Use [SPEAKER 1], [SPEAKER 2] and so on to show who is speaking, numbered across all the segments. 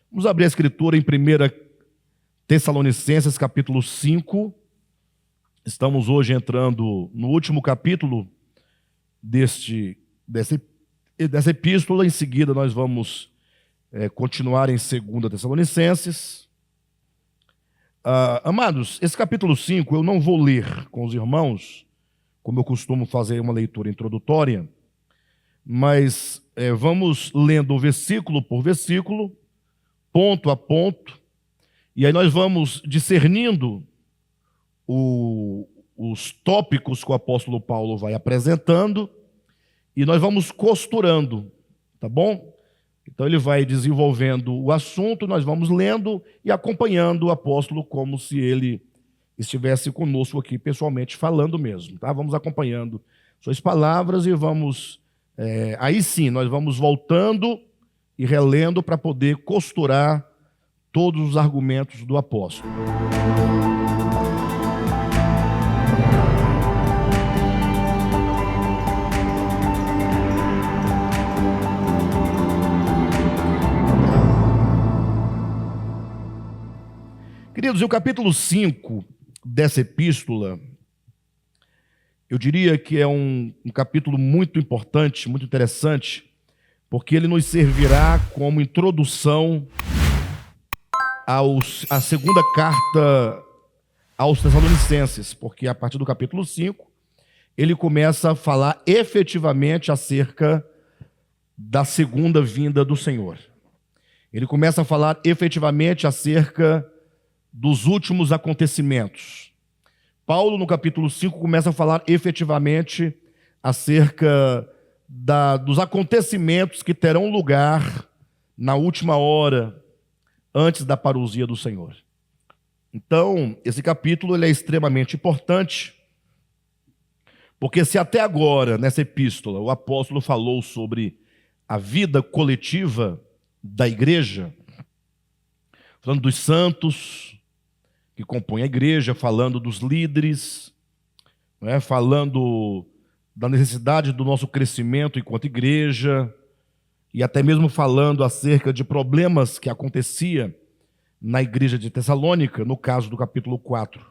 [SPEAKER 1] Vamos abrir a escritura em 1 Tessalonicenses, capítulo 5. Estamos hoje entrando no último capítulo dessa epístola. Em seguida, nós vamos continuar em 2 Tessalonicenses. Amados, esse capítulo 5 eu não vou ler com os irmãos, como eu costumo fazer uma leitura introdutória, mas vamos lendo versículo por versículo, ponto a ponto, e aí nós vamos discernindo os tópicos que o apóstolo Paulo vai apresentando, e nós vamos costurando, tá bom? Então ele vai desenvolvendo o assunto, nós vamos lendo e acompanhando o apóstolo como se ele estivesse conosco aqui pessoalmente falando mesmo, tá? Vamos acompanhando suas palavras e vamos, aí sim, nós vamos voltando e relendo para poder costurar todos os argumentos do apóstolo. Queridos, o capítulo 5 dessa epístola, eu diria que é um capítulo muito importante, muito interessante, porque ele nos servirá como introdução à segunda carta aos Tessalonicenses, porque a partir do capítulo 5, ele começa a falar efetivamente acerca da segunda vinda do Senhor. Ele começa a falar efetivamente acerca dos últimos acontecimentos. Paulo, no capítulo 5, começa a falar efetivamente acerca dos acontecimentos que terão lugar na última hora, antes da parousia do Senhor. Então, esse capítulo ele é extremamente importante, porque se até agora, nessa epístola, o apóstolo falou sobre a vida coletiva da igreja, falando dos santos que compõem a igreja, falando dos líderes, falando da necessidade do nosso crescimento enquanto igreja, e até mesmo falando acerca de problemas que acontecia na igreja de Tessalônica, no caso do capítulo 4.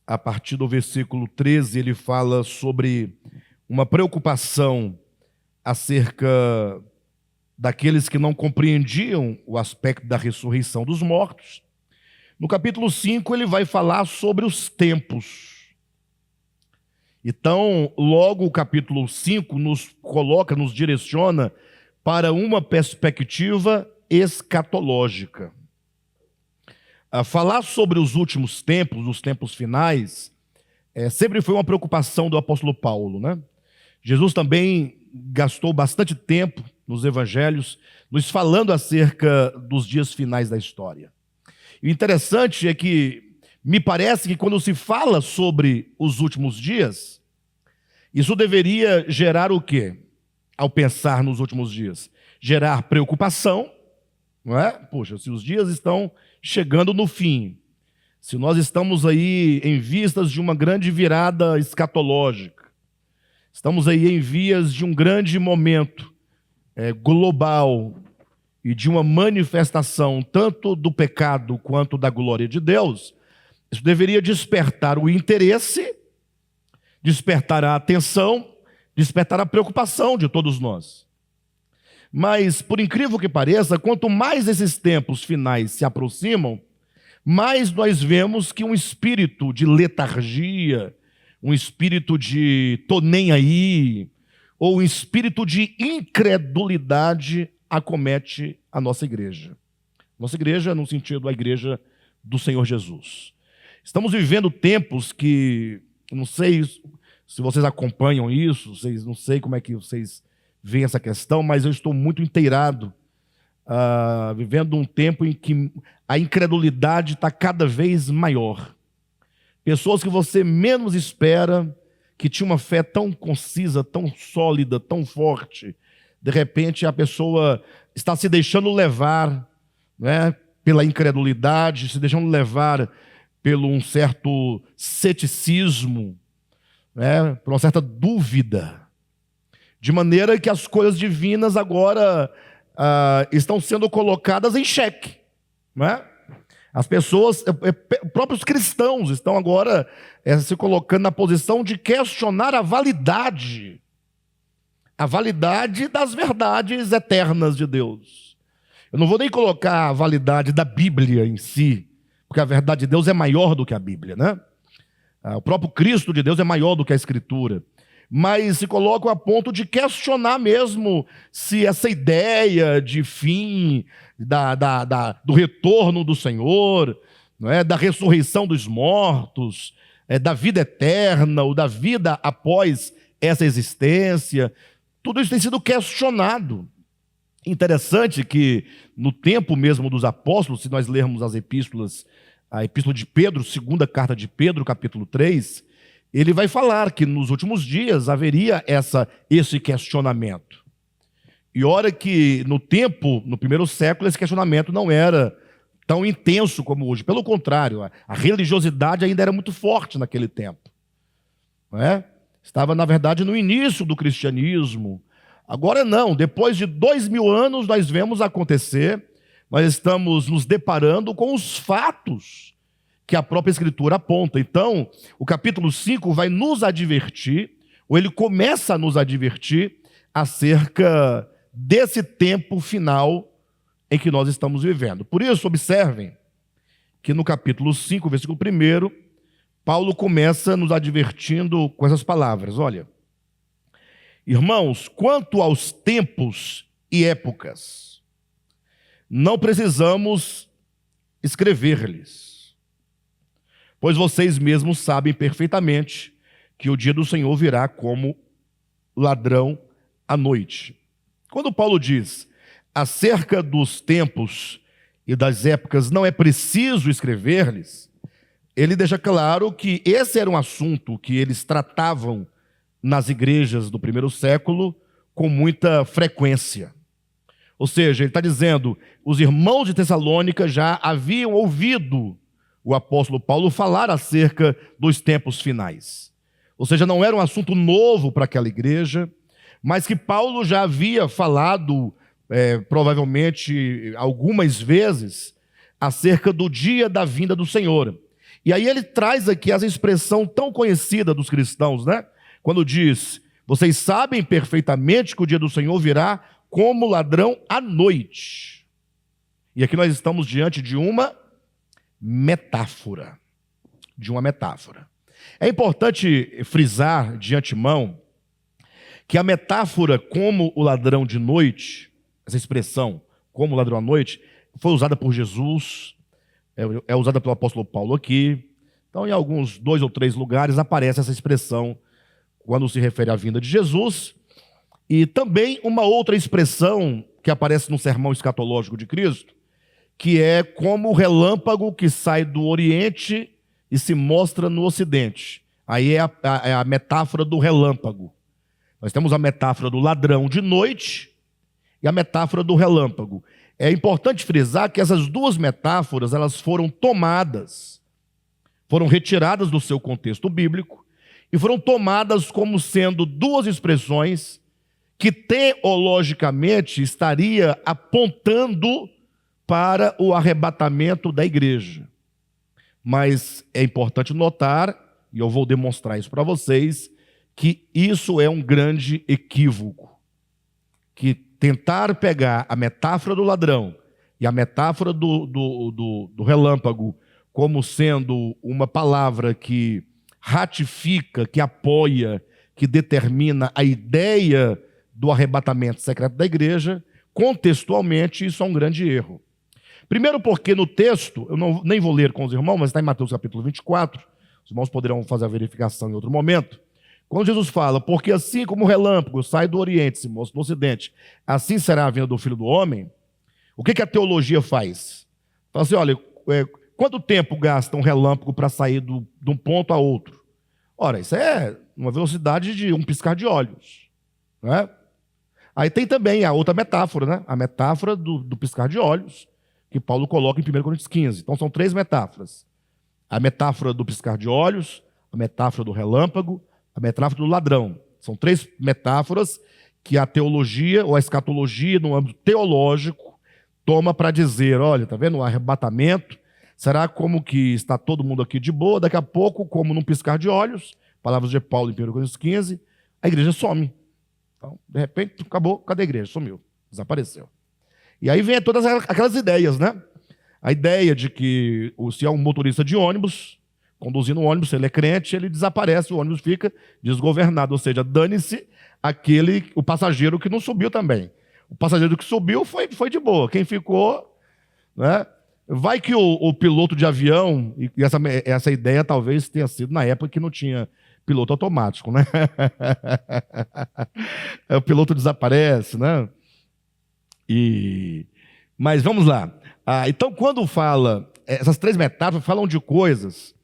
[SPEAKER 1] A partir do versículo 13, ele fala sobre uma preocupação acerca daqueles que não compreendiam o aspecto da ressurreição dos mortos. No capítulo 5, ele vai falar sobre os tempos. Então, logo o capítulo 5 nos direciona para uma perspectiva escatológica. Falar sobre os últimos tempos, os tempos finais, sempre foi uma preocupação do apóstolo Paulo, né? Jesus também gastou bastante tempo nos evangelhos, nos falando acerca dos dias finais da história. E o interessante é que me parece que quando se fala sobre os últimos dias, isso deveria gerar o quê? Ao pensar nos últimos dias? Gerar preocupação, não é? Poxa, se os dias estão chegando no fim, se nós estamos aí em vistas de uma grande virada escatológica, estamos aí em vias de um grande momento global e de uma manifestação tanto do pecado quanto da glória de Deus, isso deveria despertar o interesse, despertar a atenção, despertar a preocupação de todos nós. Mas, por incrível que pareça, quanto mais esses tempos finais se aproximam, mais nós vemos que um espírito de letargia, um espírito de tô nem aí, ou um espírito de incredulidade acomete a nossa igreja. Nossa igreja, no sentido da igreja do Senhor Jesus. Estamos vivendo tempos que, não sei se vocês acompanham isso, não sei como é que vocês veem essa questão, mas eu estou muito inteirado, vivendo um tempo em que a incredulidade está cada vez maior. Pessoas que você menos espera, que tinha uma fé tão concisa, tão sólida, tão forte, de repente a pessoa está se deixando levar, né, pela incredulidade, se deixando levar pelo um certo ceticismo, né, por uma certa dúvida, de maneira que as coisas divinas agora estão sendo colocadas em xeque, não é? As pessoas, próprios cristãos, estão agora se colocando na posição de questionar a validade das verdades eternas de Deus. Eu não vou nem colocar a validade da Bíblia em si, porque a verdade de Deus é maior do que a Bíblia, né? O próprio Cristo de Deus é maior do que a Escritura. Mas se colocam a ponto de questionar mesmo se essa ideia de fim do retorno do Senhor, não é? Da ressurreição dos mortos, da vida eterna ou da vida após essa existência, tudo isso tem sido questionado. Interessante que no tempo mesmo dos apóstolos, se nós lermos as epístolas, a epístola de Pedro, segunda carta de Pedro, capítulo 3, ele vai falar que nos últimos dias haveria esse questionamento. E ora que no tempo, no primeiro século, esse questionamento não era tão intenso como hoje. Pelo contrário, a religiosidade ainda era muito forte naquele tempo. Não é? Estava, na verdade, no início do cristianismo. Agora não, depois de 2000 anos nós vemos acontecer, nós estamos nos deparando com os fatos que a própria Escritura aponta. Então, o capítulo 5 vai nos advertir, ou ele começa a nos advertir, acerca desse tempo final em que nós estamos vivendo. Por isso, observem que no capítulo 5, versículo 1, Paulo começa nos advertindo com essas palavras. Olha, irmãos, quanto aos tempos e épocas, não precisamos escrever-lhes, pois vocês mesmos sabem perfeitamente que o dia do Senhor virá como ladrão à noite. Quando Paulo diz acerca dos tempos e das épocas não é preciso escrever-lhes, ele deixa claro que esse era um assunto que eles tratavam nas igrejas do primeiro século com muita frequência. Ou seja, ele está dizendo, os irmãos de Tessalônica já haviam ouvido o apóstolo Paulo falar acerca dos tempos finais. Ou seja, não era um assunto novo para aquela igreja, mas que Paulo já havia falado, provavelmente algumas vezes, acerca do dia da vinda do Senhor. E aí ele traz aqui essa expressão tão conhecida dos cristãos, né? Quando diz, vocês sabem perfeitamente que o dia do Senhor virá como ladrão à noite. E aqui nós estamos diante de uma metáfora. É importante frisar de antemão que a metáfora como o ladrão de noite, essa expressão como o ladrão à noite, foi usada por Jesus, é usada pelo apóstolo Paulo aqui. Então, em alguns 2 ou 3 lugares aparece essa expressão quando se refere à vinda de Jesus. E também uma outra expressão que aparece no sermão escatológico de Cristo, que é como o relâmpago que sai do Oriente e se mostra no Ocidente. Aí é a metáfora do relâmpago. Nós temos a metáfora do ladrão de noite e a metáfora do relâmpago. É importante frisar que essas duas metáforas, elas foram tomadas, foram retiradas do seu contexto bíblico e foram tomadas como sendo duas expressões que teologicamente estaria apontando para o arrebatamento da igreja. Mas é importante notar, e eu vou demonstrar isso para vocês, que isso é um grande equívoco. Que tentar pegar a metáfora do ladrão e a metáfora do relâmpago como sendo uma palavra que ratifica, que apoia, que determina a ideia do arrebatamento secreto da igreja, contextualmente isso é um grande erro. Primeiro porque no texto, eu nem vou ler com os irmãos, mas está em Mateus capítulo 24, os irmãos poderão fazer a verificação em outro momento. Quando Jesus fala, porque assim como o relâmpago sai do Oriente, se mostra no Ocidente, assim será a vinda do Filho do Homem, o que a teologia faz? Fala assim, olha, quanto tempo gasta um relâmpago para sair de um ponto a outro? Ora, isso é uma velocidade de um piscar de olhos. Não é? Aí tem também a outra metáfora, né? A metáfora do piscar de olhos, que Paulo coloca em 1 Coríntios 15. Então são 3 metáforas. A metáfora do piscar de olhos, a metáfora do relâmpago, a metáfora do ladrão. São 3 metáforas que a teologia ou a escatologia, no âmbito teológico, toma para dizer, olha, está vendo o arrebatamento? Será como que está todo mundo aqui de boa, daqui a pouco, como num piscar de olhos, palavras de Paulo em 1 Coríntios 15, a igreja some. Então, de repente, acabou, cadê a igreja? Sumiu, desapareceu. E aí vem todas aquelas ideias, né? A ideia de que se é um motorista de ônibus, conduzindo um ônibus, se ele é crente, ele desaparece, o ônibus fica desgovernado, ou seja, dane-se o passageiro que não subiu também. O passageiro que subiu foi de boa, quem ficou, né? Vai que o piloto de avião, e essa ideia talvez tenha sido na época que não tinha piloto automático, né? O piloto desaparece, né? Mas vamos lá. Então, quando fala, essas três metáforas falam de coisas,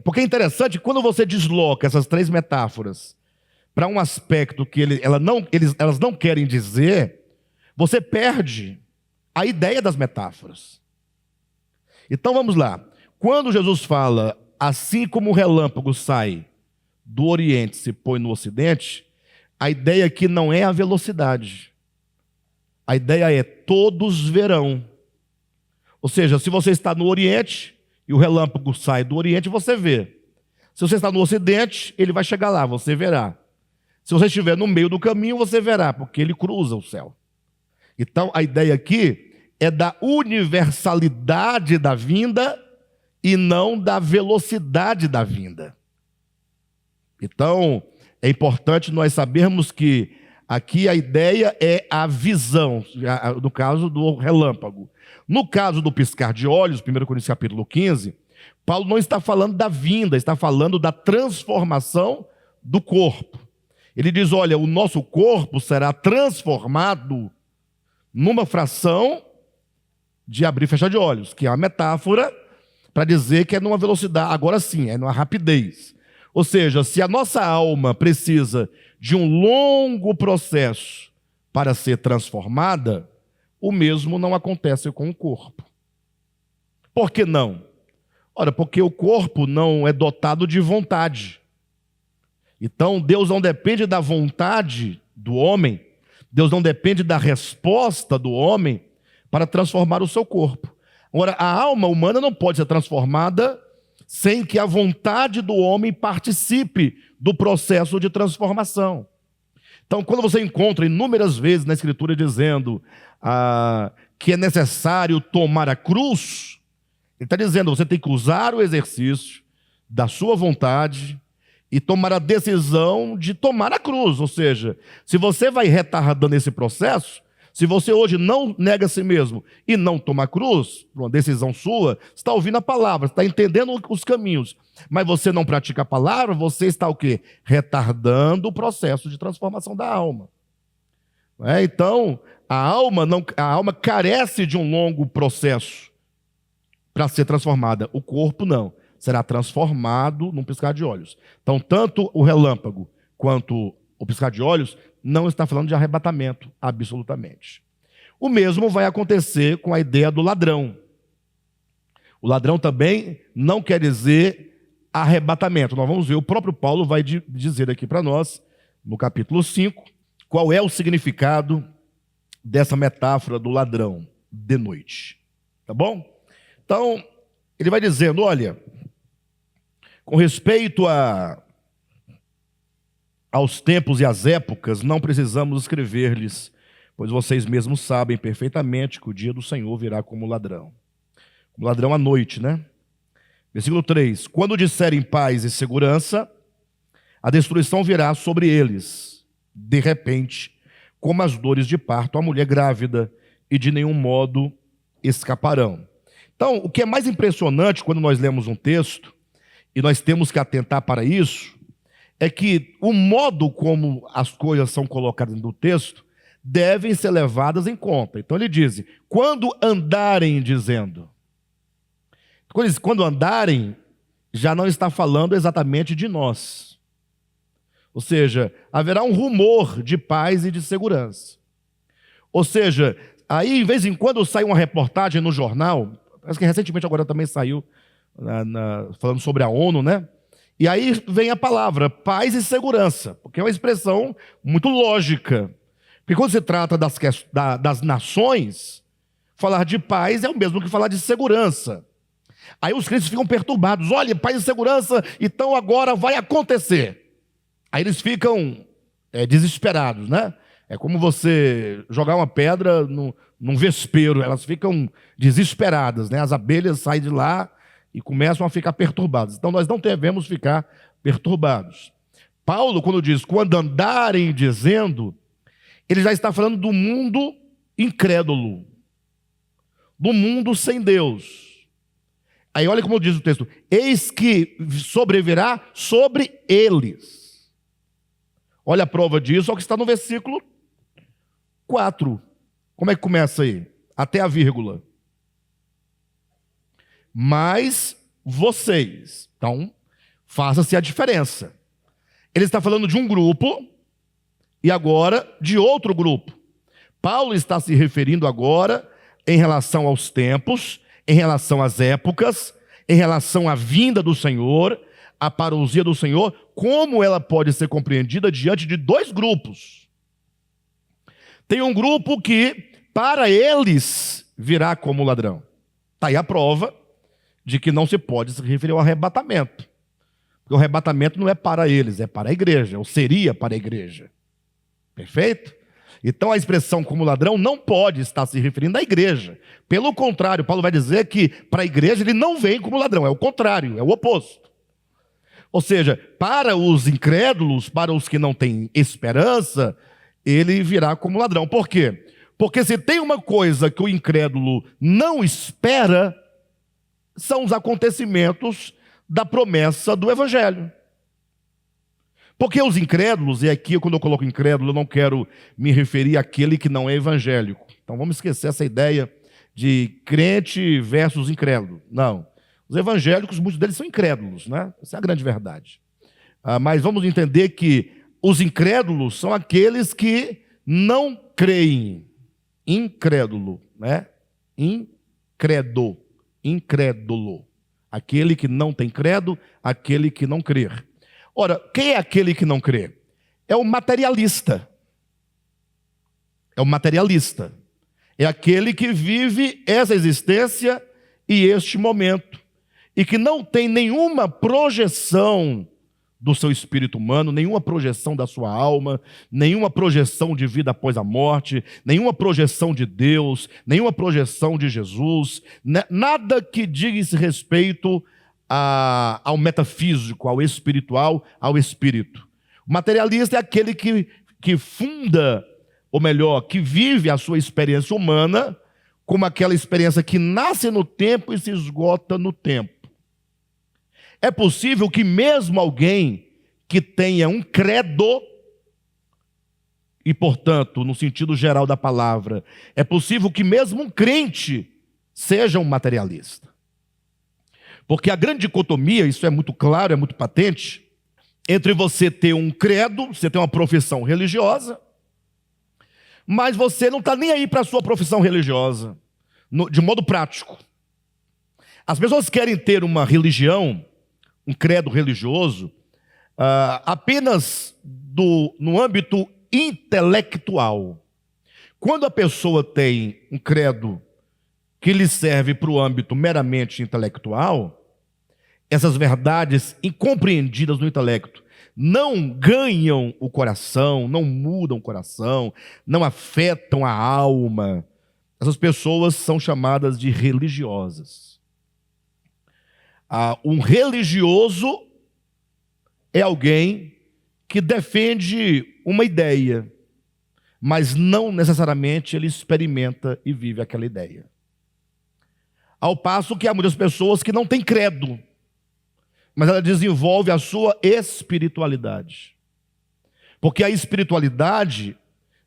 [SPEAKER 1] porque é interessante, quando você desloca essas três metáforas para um aspecto que elas não querem dizer, você perde a ideia das metáforas. Então vamos lá. Quando Jesus fala, assim como o relâmpago sai do Oriente e se põe no Ocidente, a ideia aqui não é a velocidade. A ideia é todos verão. Ou seja, se você está no Oriente e o relâmpago sai do Oriente, você vê. Se você está no Ocidente, ele vai chegar lá, você verá. Se você estiver no meio do caminho, você verá, porque ele cruza o céu. Então, a ideia aqui é da universalidade da vinda e não da velocidade da vinda. Então, é importante nós sabermos que aqui a ideia é a visão, no caso do relâmpago. No caso do piscar de olhos, 1 Coríntios capítulo 15, Paulo não está falando da vinda, está falando da transformação do corpo. Ele diz, olha, o nosso corpo será transformado numa fração de abrir e fechar de olhos, que é uma metáfora para dizer que é numa velocidade, agora sim, é numa rapidez. Ou seja, se a nossa alma precisa de um longo processo para ser transformada, o mesmo não acontece com o corpo. Por que não? Ora, porque o corpo não é dotado de vontade. Então, Deus não depende da vontade do homem, Deus não depende da resposta do homem para transformar o seu corpo. Agora, a alma humana não pode ser transformada sem que a vontade do homem participe do processo de transformação. Então, quando você encontra inúmeras vezes na Escritura dizendo que é necessário tomar a cruz, ele está dizendo, você tem que usar o exercício da sua vontade e tomar a decisão de tomar a cruz. Ou seja, se você vai retardando esse processo, se você hoje não nega a si mesmo e não toma a cruz, por uma decisão sua, você está ouvindo a palavra, está entendendo os caminhos, mas você não pratica a palavra, você está o quê? Retardando o processo de transformação da alma. Então, a alma carece de um longo processo para ser transformada. O corpo não. Será transformado num piscar de olhos. Então, tanto o relâmpago quanto o piscar de olhos não está falando de arrebatamento, absolutamente. O mesmo vai acontecer com a ideia do ladrão. O ladrão também não quer dizer arrebatamento. Nós vamos ver, o próprio Paulo vai dizer aqui para nós, no capítulo 5, qual é o significado dessa metáfora do ladrão de noite. Tá bom? Então, ele vai dizendo, olha, com respeito aos tempos e às épocas, não precisamos escrever-lhes, pois vocês mesmos sabem perfeitamente que o dia do Senhor virá como ladrão. Como ladrão à noite, né? Versículo 3. Quando disserem paz e segurança, a destruição virá sobre eles, de repente, como as dores de parto, a mulher grávida, e de nenhum modo escaparão. Então, o que é mais impressionante quando nós lemos um texto, e nós temos que atentar para isso, é que o modo como as coisas são colocadas no texto devem ser levadas em conta. Então ele diz, quando andarem dizendo. Quando andarem, já não está falando exatamente de nós. Ou seja, haverá um rumor de paz e de segurança. Ou seja, aí, de vez em quando, sai uma reportagem no jornal, parece que recentemente agora também saiu, falando sobre a ONU, né? E aí vem a palavra paz e segurança, porque é uma expressão muito lógica. Porque quando se trata das nações, falar de paz é o mesmo que falar de segurança. Aí os crentes ficam perturbados. Olha, paz e segurança, então agora vai acontecer. Aí eles ficam desesperados, né? É como você jogar uma pedra num vespeiro. Elas ficam desesperadas, né? As abelhas saem de lá e começam a ficar perturbadas. Então nós não devemos ficar perturbados. Paulo, quando diz, quando andarem dizendo, ele já está falando do mundo incrédulo, do mundo sem Deus. Aí olha como diz o texto, eis que sobrevirá sobre eles. Olha a prova disso, olha o que está no versículo 4. Como é que começa aí? Até a vírgula. Mas vocês. Então, faça-se a diferença. Ele está falando de um grupo e agora de outro grupo. Paulo está se referindo agora em relação aos tempos, em relação às épocas, em relação à vinda do Senhor, a parousia do Senhor, como ela pode ser compreendida diante de dois grupos. Tem um grupo que, para eles, virá como ladrão. Está aí a prova de que não se pode se referir ao arrebatamento. Porque o arrebatamento não é para eles, é para a igreja, ou seria para a igreja. Perfeito? Então a expressão como ladrão não pode estar se referindo à igreja. Pelo contrário, Paulo vai dizer que para a igreja ele não vem como ladrão, é o contrário, é o oposto. Ou seja, para os incrédulos, para os que não têm esperança, ele virá como ladrão. Por quê? Porque se tem uma coisa que o incrédulo não espera, são os acontecimentos da promessa do Evangelho. Porque os incrédulos, e aqui quando eu coloco incrédulo, eu não quero me referir àquele que não é evangélico. Então vamos esquecer essa ideia de crente versus incrédulo. Não. Os evangélicos, muitos deles são incrédulos, né? Essa é a grande verdade. Mas vamos entender que os incrédulos são aqueles que não creem. Incrédulo, né? Incrédulo. Aquele que não tem credo, aquele que não crer. Ora, quem é aquele que não crê? É o materialista. É o materialista. É aquele que vive essa existência e este momento. E que não tem nenhuma projeção do seu espírito humano, nenhuma projeção da sua alma, nenhuma projeção de vida após a morte, nenhuma projeção de Deus, nenhuma projeção de Jesus, nada que diga esse respeito ao metafísico, ao espiritual, ao espírito. O materialista é aquele que funda, ou melhor, que vive a sua experiência humana como aquela experiência que nasce no tempo e se esgota no tempo. É possível que mesmo alguém que tenha um credo, e portanto, no sentido geral da palavra, é possível que mesmo um crente seja um materialista. Porque a grande dicotomia, isso é muito claro, é muito patente, entre você ter um credo, você ter uma profissão religiosa, mas você não está nem aí para a sua profissão religiosa, de modo prático. As pessoas querem ter uma religião, um credo religioso, apenas no âmbito intelectual. Quando a pessoa tem um credo que lhe serve para o âmbito meramente intelectual, essas verdades incompreendidas no intelecto não ganham o coração, não mudam o coração, não afetam a alma. Essas pessoas são chamadas de religiosas. Um religioso é alguém que defende uma ideia, mas não necessariamente ele experimenta e vive aquela ideia. Ao passo que há muitas pessoas que não têm credo, mas ela desenvolve a sua espiritualidade. Porque a espiritualidade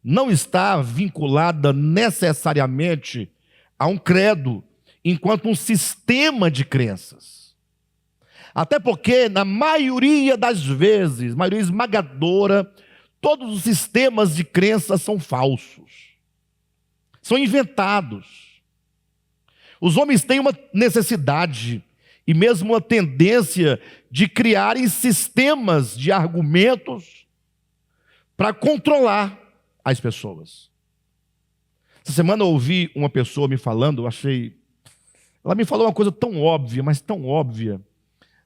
[SPEAKER 1] não está vinculada necessariamente a um credo, enquanto um sistema de crenças. Até porque, na maioria das vezes, maioria esmagadora, todos os sistemas de crença são falsos. São inventados. Os homens têm uma necessidade e mesmo uma tendência de criarem sistemas de argumentos para controlar as pessoas. Essa semana eu ouvi uma pessoa me falando, ela me falou uma coisa tão óbvia, mas tão óbvia,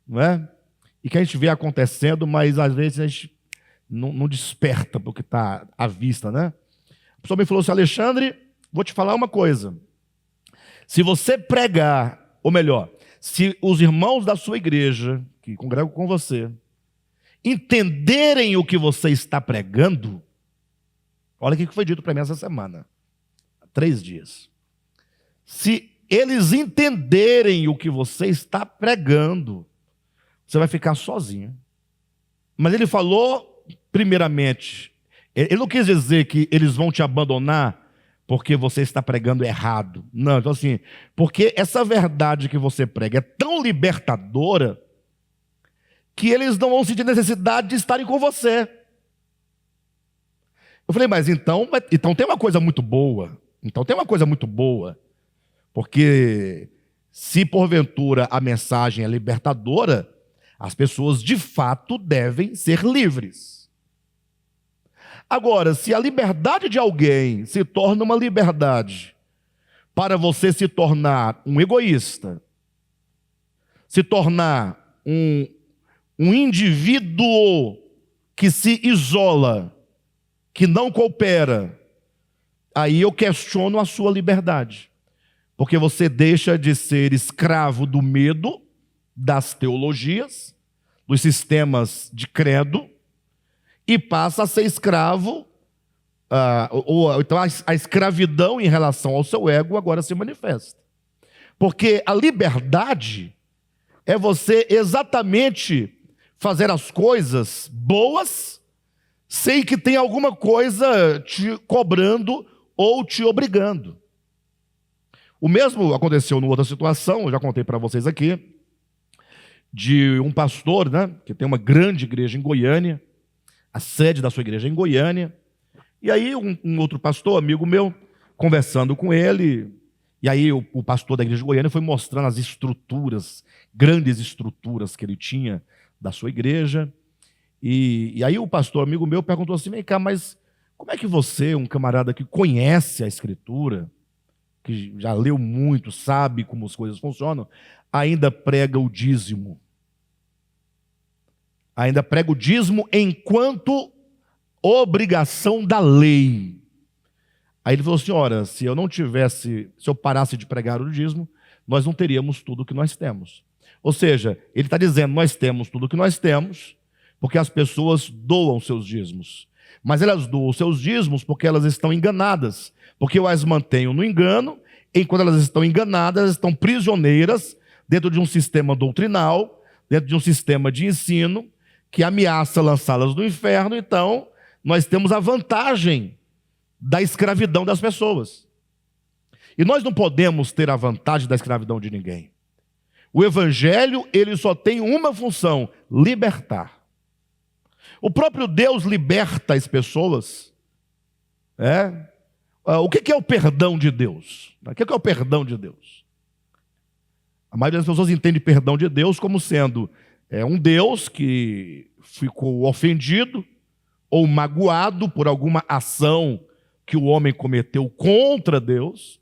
[SPEAKER 1] não é? E que a gente vê acontecendo, mas às vezes a gente não desperta porque está à vista, né? A pessoa me falou assim: Alexandre, vou te falar uma coisa. Se você pregar, ou melhor, se os irmãos da sua igreja, que congregam com você, entenderem o que você está pregando, olha o que foi dito para mim essa semana, há 3 dias. Se eles entenderem o que você está pregando, você vai ficar sozinho. Mas ele falou, primeiramente, ele não quis dizer que eles vão te abandonar porque você está pregando errado. Não, então assim, porque essa verdade que você prega é tão libertadora que eles não vão sentir necessidade de estarem com você. Eu falei, mas então tem uma coisa muito boa. Então tem uma coisa muito boa. Porque se porventura a mensagem é libertadora, as pessoas de fato devem ser livres. Agora, se a liberdade de alguém se torna uma liberdade para você se tornar um egoísta, se tornar um indivíduo que se isola, que não coopera, aí eu questiono a sua liberdade. Porque você deixa de ser escravo do medo, das teologias, dos sistemas de credo, e passa a ser escravo, então a escravidão em relação ao seu ego agora se manifesta. Porque a liberdade é você exatamente fazer as coisas boas sem que tenha alguma coisa te cobrando ou te obrigando. O mesmo aconteceu numa outra situação, eu já contei para vocês aqui, de um pastor, né, que tem uma grande igreja em Goiânia, a sede da sua igreja é em Goiânia, e aí um outro pastor, amigo meu, conversando com ele, e aí o pastor da igreja de Goiânia foi mostrando as estruturas, grandes estruturas que ele tinha da sua igreja, e aí o pastor, amigo meu, perguntou assim: vem cá, mas como é que você, um camarada que conhece a Escritura, que já leu muito, sabe como as coisas funcionam, ainda prega o dízimo? Ainda prega o dízimo enquanto obrigação da lei. Aí ele falou assim: ora, se eu parasse de pregar o dízimo, nós não teríamos tudo o que nós temos. Ou seja, ele está dizendo, nós temos tudo o que nós temos, porque as pessoas doam seus dízimos. Mas elas doam seus dízimos porque elas estão enganadas. Porque eu as mantenho no engano, enquanto elas estão enganadas, elas estão prisioneiras dentro de um sistema doutrinal, dentro de um sistema de ensino, que ameaça lançá-las no inferno. Então, nós temos a vantagem da escravidão das pessoas. E nós não podemos ter a vantagem da escravidão de ninguém. O evangelho, ele só tem uma função: libertar. O próprio Deus liberta as pessoas. O que é o perdão de Deus? O que é o perdão de Deus? A maioria das pessoas entende perdão de Deus como sendo um Deus que ficou ofendido ou magoado por alguma ação que o homem cometeu contra Deus,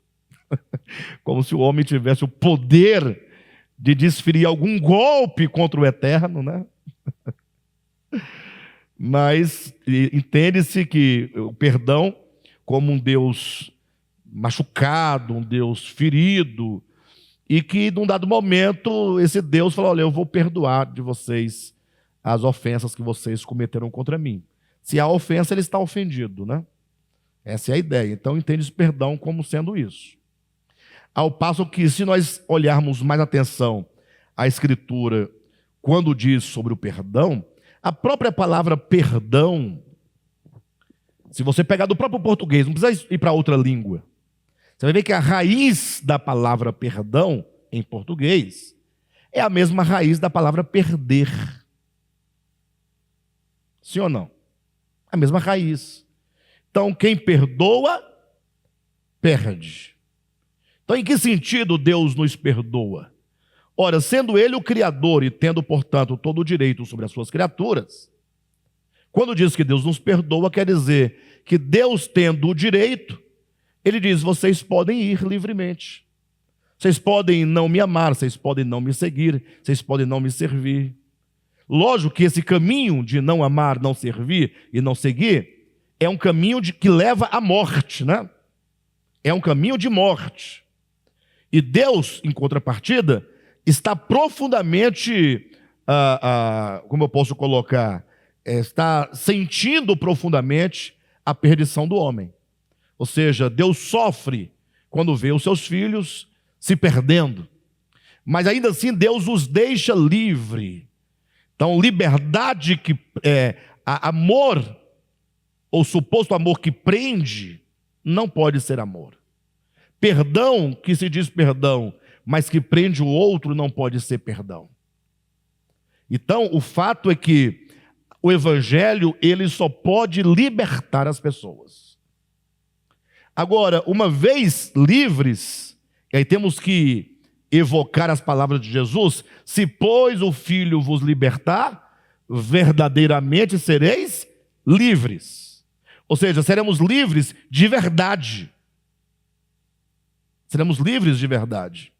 [SPEAKER 1] como se o homem tivesse o poder de desferir algum golpe contra o eterno, né? Mas entende-se que o perdão como um Deus machucado, um Deus ferido, e que num dado momento esse Deus falou: olha, eu vou perdoar de vocês as ofensas que vocês cometeram contra mim. Se há ofensa, ele está ofendido, né? Essa é a ideia. Então entende esse perdão como sendo isso. Ao passo que, se nós olharmos mais atenção à Escritura, quando diz sobre o perdão, a própria palavra perdão, se você pegar do próprio português, não precisa ir para outra língua, você vai ver que a raiz da palavra perdão, em português, é a mesma raiz da palavra perder. Sim ou não? A mesma raiz. Então, quem perdoa, perde. Então, em que sentido Deus nos perdoa? Ora, sendo ele o Criador e tendo, portanto, todo o direito sobre as suas criaturas, quando diz que Deus nos perdoa, quer dizer que Deus, tendo o direito, ele diz: vocês podem ir livremente. Vocês podem não me amar, vocês podem não me seguir, vocês podem não me servir. Lógico que esse caminho de não amar, não servir e não seguir é um caminho que leva à morte, né? É um caminho de morte. E Deus, em contrapartida, está profundamente, como eu posso colocar, está sentindo profundamente a perdição do homem. Ou seja, Deus sofre quando vê os seus filhos se perdendo. Mas ainda assim Deus os deixa livre. Então, liberdade amor, ou suposto amor que prende, não pode ser amor. Perdão, que se diz perdão, mas que prende o outro, não pode ser perdão. Então, o fato é que o Evangelho, ele só pode libertar as pessoas. Agora, uma vez livres, e aí temos que evocar as palavras de Jesus: se, pois, o Filho vos libertar, verdadeiramente sereis livres. Ou seja, seremos livres de verdade. Seremos livres de verdade.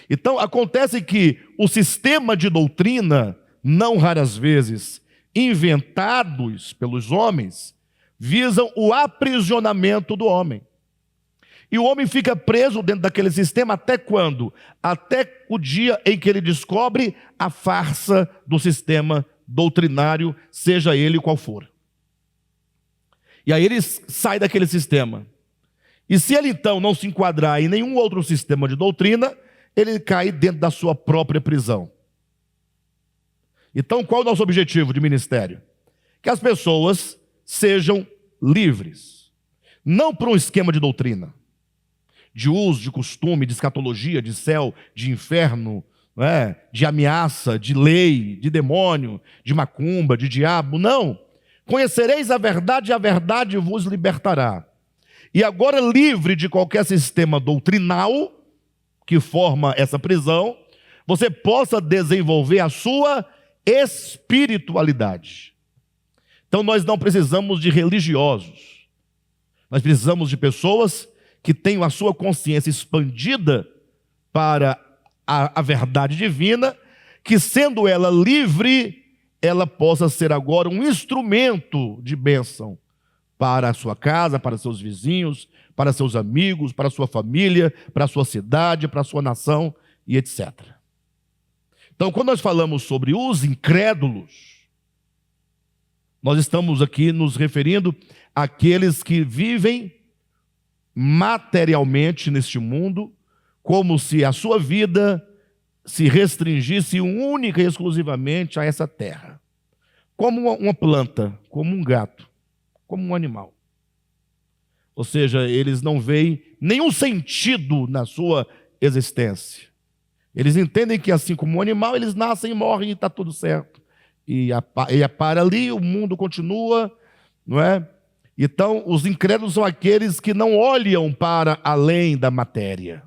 [SPEAKER 1] Então, acontece que o sistema de doutrina, não raras vezes inventados pelos homens, visam o aprisionamento do homem. E o homem fica preso dentro daquele sistema até quando? Até o dia em que ele descobre a farsa do sistema doutrinário, seja ele qual for. E aí ele sai daquele sistema. E se ele então não se enquadrar em nenhum outro sistema de doutrina, ele cai dentro da sua própria prisão. Então, qual é o nosso objetivo de ministério? Que as pessoas sejam livres. Não por um esquema de doutrina, de uso, de costume, de escatologia, de céu, de inferno, não é? De ameaça, de lei, de demônio, de macumba, de diabo. Não. Conhecereis a verdade e a verdade vos libertará. E agora, livre de qualquer sistema doutrinal que forma essa prisão, você possa desenvolver a sua espiritualidade. Então, nós não precisamos de religiosos. Nós precisamos de pessoas que tenham a sua consciência expandida para a verdade divina, que, sendo ela livre, ela possa ser agora um instrumento de bênção para a sua casa, para seus vizinhos, para seus amigos, para a sua família, para a sua cidade, para a sua nação e etc. Então, quando nós falamos sobre os incrédulos, nós estamos aqui nos referindo àqueles que vivem materialmente neste mundo, como se a sua vida se restringisse única e exclusivamente a essa terra. Como uma planta, como um gato, como um animal. Ou seja, eles não veem nenhum sentido na sua existência. Eles entendem que, assim como um animal, eles nascem e morrem e está tudo certo. E para ali, o mundo continua, não é? Então, os incrédulos são aqueles que não olham para além da matéria.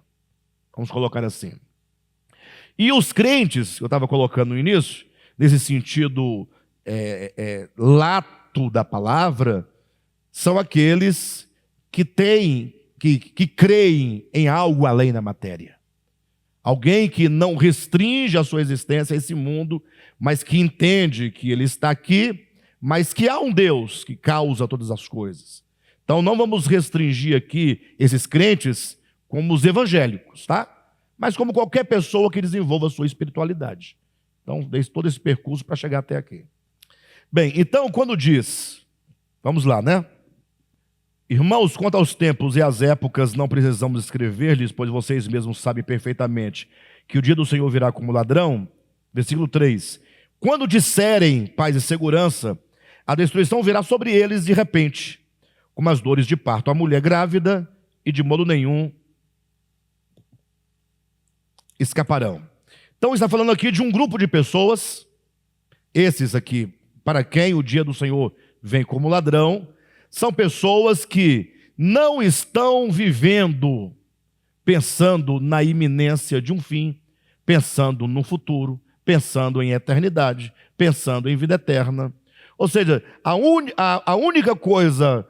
[SPEAKER 1] Vamos colocar assim. E os crentes, que eu estava colocando no início, nesse sentido lato da palavra, são aqueles que creem em algo além da matéria. Alguém que não restringe a sua existência a esse mundo, mas que entende que ele está aqui, mas que há um Deus que causa todas as coisas. Então não vamos restringir aqui esses crentes como os evangélicos, tá? Mas como qualquer pessoa que desenvolva a sua espiritualidade. Então, dei todo esse percurso para chegar até aqui. Bem, então quando diz, vamos lá, né? Irmãos, quanto aos tempos e às épocas, não precisamos escrever-lhes, pois vocês mesmos sabem perfeitamente que o dia do Senhor virá como ladrão. Versículo 3. Quando disserem paz e segurança, a destruição virá sobre eles de repente, como as dores de parto. A mulher grávida, e de modo nenhum escaparão. Então está falando aqui de um grupo de pessoas, esses aqui, para quem o dia do Senhor vem como ladrão, são pessoas que não estão vivendo pensando na iminência de um fim, pensando no futuro, pensando em eternidade, pensando em vida eterna. Ou seja, a única coisa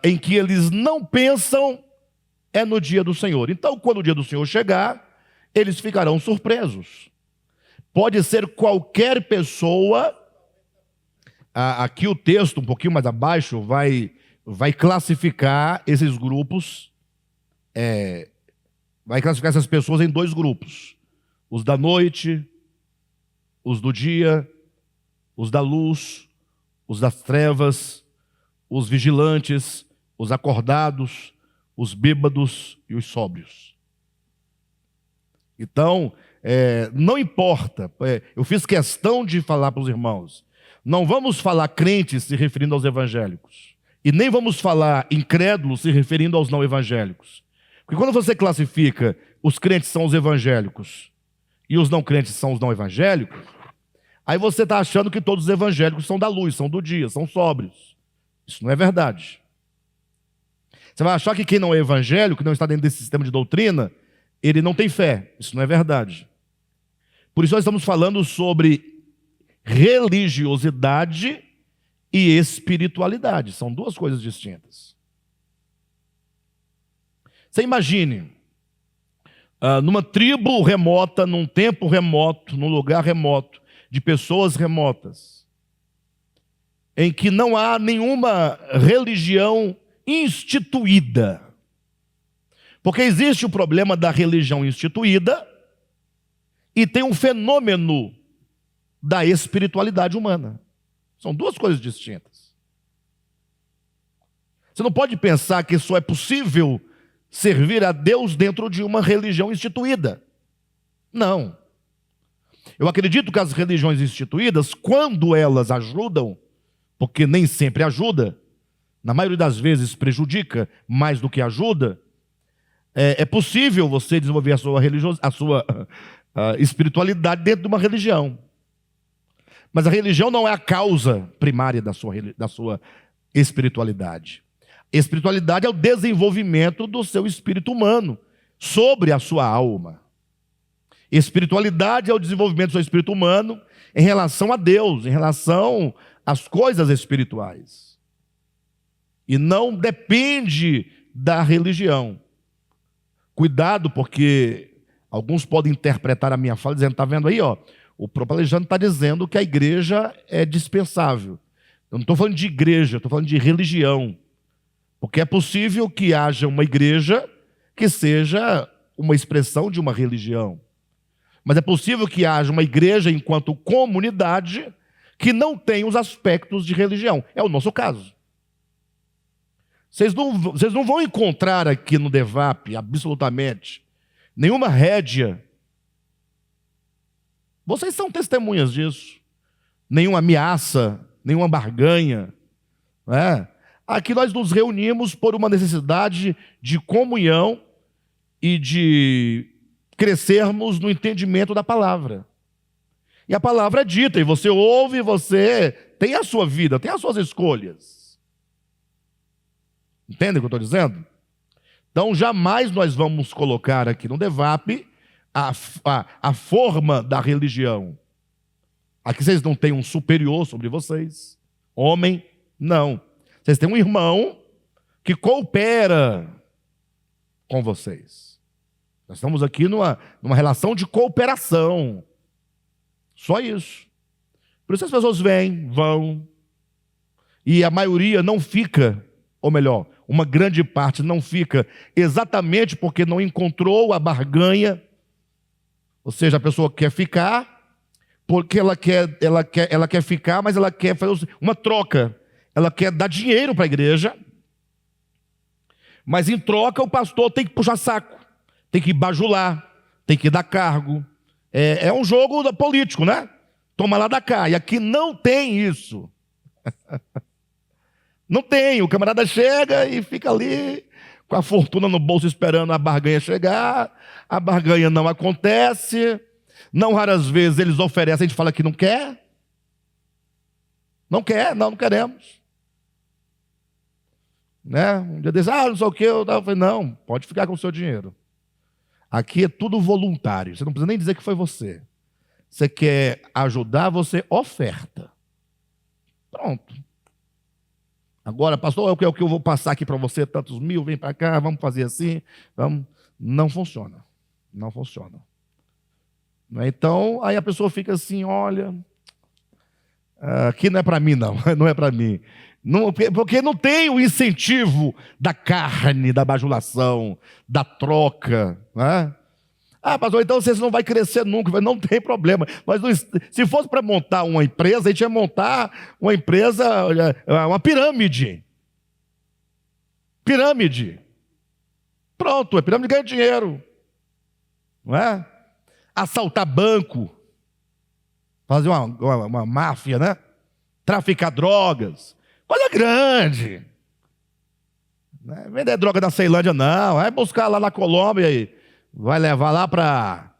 [SPEAKER 1] em que eles não pensam é no dia do Senhor. Então, quando o dia do Senhor chegar, eles ficarão surpresos. Pode ser qualquer pessoa. Aqui o texto, um pouquinho mais abaixo, vai classificar esses grupos, vai classificar essas pessoas em dois grupos: os da noite, os do dia, os da luz, os das trevas, os vigilantes, os acordados, os bêbados e os sóbrios. Então, não importa, eu fiz questão de falar para os irmãos, não vamos falar crentes se referindo aos evangélicos, e nem vamos falar incrédulos se referindo aos não evangélicos. Porque quando você classifica os crentes são os evangélicos e os não crentes são os não evangélicos, aí você está achando que todos os evangélicos são da luz, são do dia, são sóbrios. Isso não é verdade. Você vai achar que quem não é evangélico, que não está dentro desse sistema de doutrina, ele não tem fé. Isso não é verdade. Por isso nós estamos falando sobre religiosidade e espiritualidade. São duas coisas distintas. Você imagine, numa tribo remota, num tempo remoto, num lugar remoto, de pessoas remotas, em que não há nenhuma religião instituída. Porque existe o problema da religião instituída e tem um fenômeno da espiritualidade humana. São duas coisas distintas. Você não pode pensar que só é possível servir a Deus dentro de uma religião instituída. Não. Eu acredito que as religiões instituídas, quando elas ajudam, porque nem sempre ajuda, na maioria das vezes prejudica mais do que ajuda, é possível você desenvolver a sua espiritualidade dentro de uma religião. Mas a religião não é a causa primária da sua espiritualidade. Espiritualidade é o desenvolvimento do seu espírito humano sobre a sua alma. Espiritualidade é o desenvolvimento do seu espírito humano em relação a Deus, em relação às coisas espirituais. E não depende da religião. Cuidado, porque alguns podem interpretar a minha fala dizendo, está vendo aí, ó, o próprio Alexandre está dizendo que a igreja é dispensável. Eu não estou falando de igreja, estou falando de religião. Porque é possível que haja uma igreja que seja uma expressão de uma religião. Mas é possível que haja uma igreja enquanto comunidade que não tem os aspectos de religião. É o nosso caso. Vocês não vão encontrar aqui no DEVAP, absolutamente, nenhuma rédea. Vocês são testemunhas disso. Nenhuma ameaça, nenhuma barganha. Aqui nós nos reunimos por uma necessidade de comunhão e de crescermos no entendimento da palavra. E a palavra é dita, e você ouve, você tem a sua vida, tem as suas escolhas. Entendem o que eu estou dizendo? Então, jamais nós vamos colocar aqui no DEVAP a forma da religião. Aqui vocês não têm um superior sobre vocês. Homem, não. Vocês têm um irmão que coopera com vocês. Nós estamos aqui numa relação de cooperação. Só isso. Por isso as pessoas vêm, vão, e a maioria não fica, ou melhor, uma grande parte não fica, exatamente porque não encontrou a barganha. Ou seja, a pessoa quer ficar, porque ela quer ficar, mas ela quer fazer uma troca. Ela quer dar dinheiro para a igreja, mas em troca o pastor tem que puxar saco, tem que bajular, tem que dar cargo. É um jogo político, né? Toma lá da cá. E aqui não tem isso. Não tem. O camarada chega e fica ali com a fortuna no bolso esperando a barganha chegar. A barganha não acontece. Não raras vezes eles oferecem, a gente fala que não quer. Não quer, não queremos. Né? Um dia desse, não sei o que, eu falei, não, pode ficar com o seu dinheiro. Aqui é tudo voluntário. Você não precisa nem dizer que foi você. Você quer ajudar, você oferta. Pronto. Agora, pastor, é o que eu vou passar aqui para você, tantos mil, vem para cá, vamos fazer assim. Vamos. Não funciona. Não funciona. Então, aí a pessoa fica assim, olha, aqui não é para mim não, não é para mim. Não, porque não tem o incentivo da carne, da bajulação, da troca, né? Ah, pastor, então você não vai crescer nunca. Não tem problema. Mas se fosse para montar uma empresa, a gente ia montar uma empresa, uma pirâmide. Pirâmide. Pronto, a pirâmide ganha dinheiro. Não é? Assaltar banco. Fazer uma máfia, né? Traficar drogas. Coisa grande. Não é vender droga da Ceilândia, não. Vai buscar lá na Colômbia e vai levar lá para...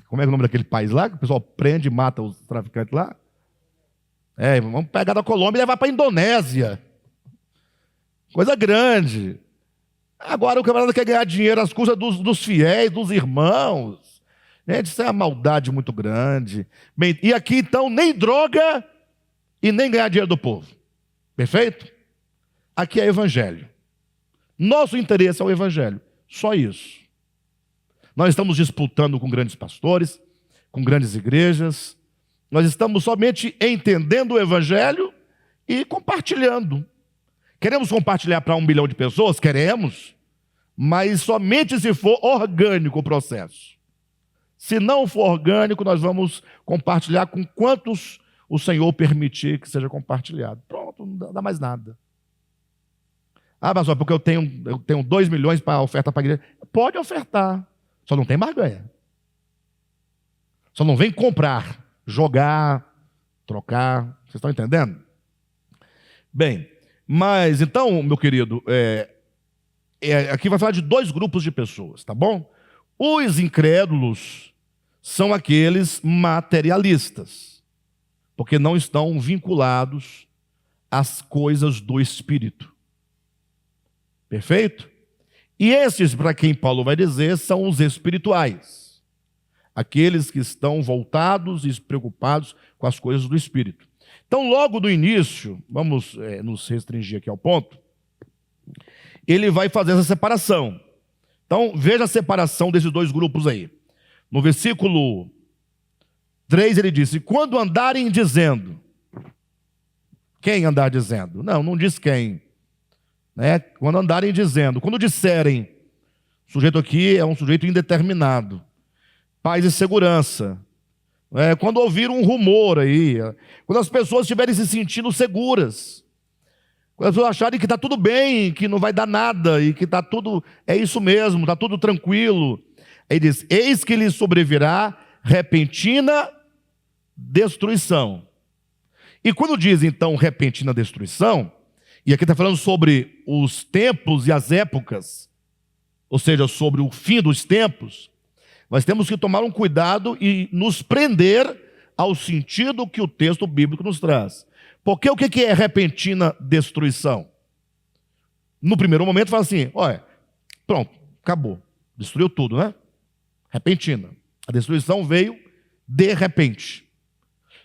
[SPEAKER 1] Como é o nome daquele país lá? Que o pessoal prende e mata os traficantes lá? Vamos pegar da Colômbia e levar para a Indonésia. Coisa grande. Agora o camarada quer ganhar dinheiro às custas dos fiéis, dos irmãos. Gente, isso é uma maldade muito grande. Bem, e aqui então nem droga e nem ganhar dinheiro do povo. Perfeito? Aqui é evangelho. Nosso interesse é o evangelho. Só isso. Nós estamos disputando com grandes pastores, com grandes igrejas. Nós estamos somente entendendo o evangelho e compartilhando. Queremos compartilhar para 1 bilhão de pessoas? Queremos. Mas somente se for orgânico o processo. Se não for orgânico, nós vamos compartilhar com quantos o Senhor permitir que seja compartilhado. Pronto, não dá mais nada. Ah, pastor, porque eu tenho 2 milhões para oferta para a igreja. Pode ofertar. Só não tem barganha. Só não vem comprar, jogar, trocar. Vocês estão entendendo? Bem, mas então, meu querido, aqui vai falar de 2 grupos de pessoas, tá bom? Os incrédulos são aqueles materialistas, porque não estão vinculados às coisas do Espírito. Perfeito? E esses, para quem Paulo vai dizer, são os espirituais. Aqueles que estão voltados e preocupados com as coisas do Espírito. Então, logo no início, vamos nos restringir aqui ao ponto, ele vai fazer essa separação. Então, veja a separação desses 2 grupos aí. No versículo 3 ele disse, quando andarem dizendo... Quem andar dizendo? Não diz quem. Quando andarem dizendo, quando disserem, o sujeito aqui é um sujeito indeterminado, paz e segurança, quando ouvir um rumor aí, quando as pessoas estiverem se sentindo seguras, quando as pessoas acharem que está tudo bem, que não vai dar nada, e que está tudo, é isso mesmo, está tudo tranquilo, aí diz, eis que lhes sobrevirá repentina destruição. E quando diz então repentina destruição, e aqui está falando sobre os tempos e as épocas, ou seja, sobre o fim dos tempos, nós temos que tomar um cuidado e nos prender ao sentido que o texto bíblico nos traz. Porque o que é repentina destruição? No primeiro momento fala assim, olha, pronto, acabou, destruiu tudo, né? Repentina. A destruição veio de repente.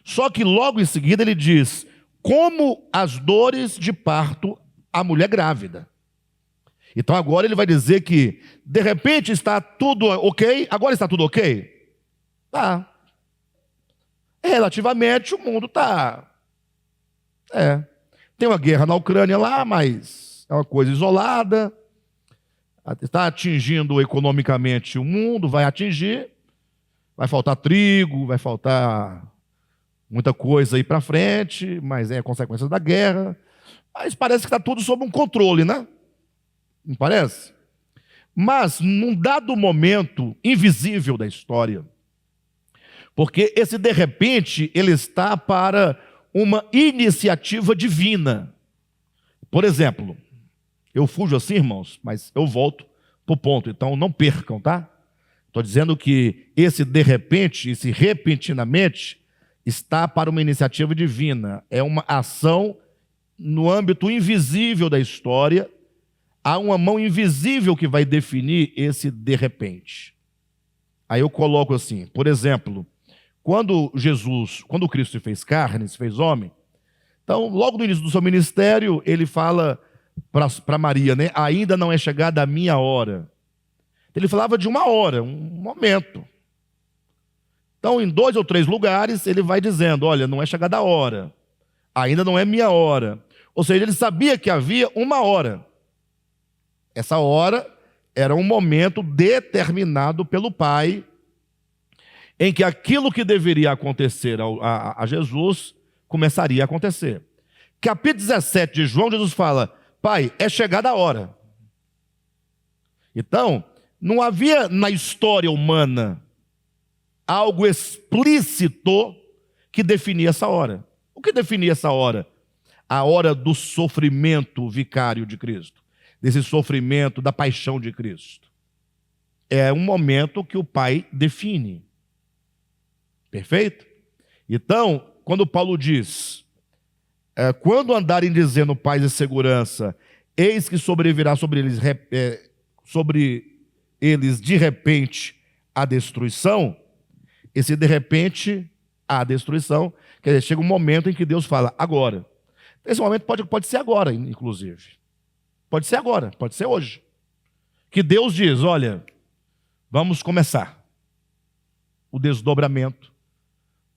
[SPEAKER 1] Só que logo em seguida ele diz... como as dores de parto à mulher grávida. Então agora ele vai dizer que, de repente, está tudo ok, agora está tudo ok? Tá. Relativamente o mundo está. Tem uma guerra na Ucrânia lá, mas é uma coisa isolada, está atingindo economicamente o mundo, vai atingir, vai faltar trigo, vai faltar... muita coisa aí para frente, mas é a consequência da guerra. Mas parece que está tudo sob um controle, né? Não parece? Mas, num dado momento invisível da história, porque esse de repente, ele está para uma iniciativa divina. Por exemplo, eu fujo assim, irmãos, mas eu volto para o ponto, então não percam, tá? Estou dizendo que esse de repente, esse repentinamente, está para uma iniciativa divina. É uma ação no âmbito invisível da história, há uma mão invisível que vai definir esse de repente. Aí eu coloco assim, por exemplo, quando Cristo se fez carne, se fez homem, então logo no início do seu ministério, ele fala para Maria, né? Ainda não é chegada a minha hora. Ele falava de uma hora, um momento. Então, em 2 ou 3 lugares, ele vai dizendo, olha, não é chegada a hora, ainda não é minha hora. Ou seja, ele sabia que havia uma hora. Essa hora era um momento determinado pelo Pai, em que aquilo que deveria acontecer a Jesus começaria a acontecer. Capítulo 17 de João, Jesus fala, Pai, é chegada a hora. Então, não havia na história humana algo explícito que definia essa hora. O que definia essa hora? A hora do sofrimento vicário de Cristo, desse sofrimento da paixão de Cristo. É um momento que o Pai define. Perfeito? Então, quando Paulo diz, quando andarem dizendo paz e segurança, eis que sobrevirá sobre eles de repente a destruição, esse de repente a destruição, quer dizer, chega um momento em que Deus fala, agora. Esse momento pode ser agora, inclusive. Pode ser agora, pode ser hoje. Que Deus diz, olha, vamos começar o desdobramento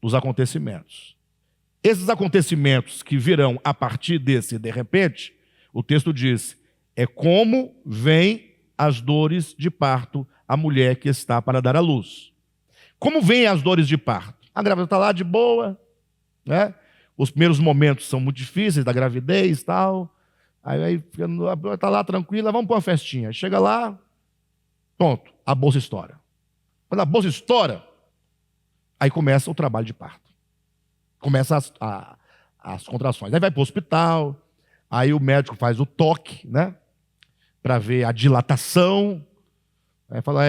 [SPEAKER 1] dos acontecimentos. Esses acontecimentos que virão a partir desse de repente, o texto diz, é como vêm as dores de parto à mulher que está para dar à luz. Como vêm as dores de parto? A grávida está lá de boa, né? Os primeiros momentos são muito difíceis da gravidez e tal. Aí está lá tranquila, vamos para uma festinha. Chega lá, pronto, a bolsa estoura. Quando a bolsa estoura, aí começa o trabalho de parto. Começa as contrações. Aí vai para o hospital, aí o médico faz o toque, né? Para ver a dilatação. Aí fala,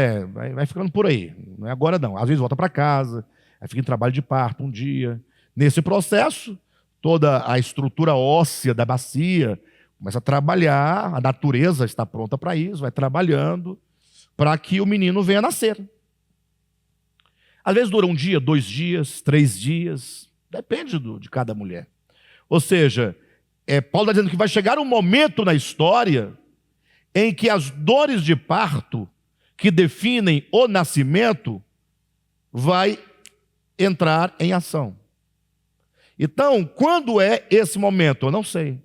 [SPEAKER 1] vai ficando por aí. Não é agora não. Às vezes volta para casa, aí fica em trabalho de parto um dia. Nesse processo, toda a estrutura óssea da bacia começa a trabalhar, a natureza está pronta para isso, vai trabalhando para que o menino venha a nascer. Às vezes dura 1 dia, 2 dias, 3 dias, depende de cada mulher. Ou seja, Paulo está dizendo que vai chegar um momento na história em que as dores de parto que definem o nascimento vai entrar em ação. Então, quando é esse momento? Eu não sei.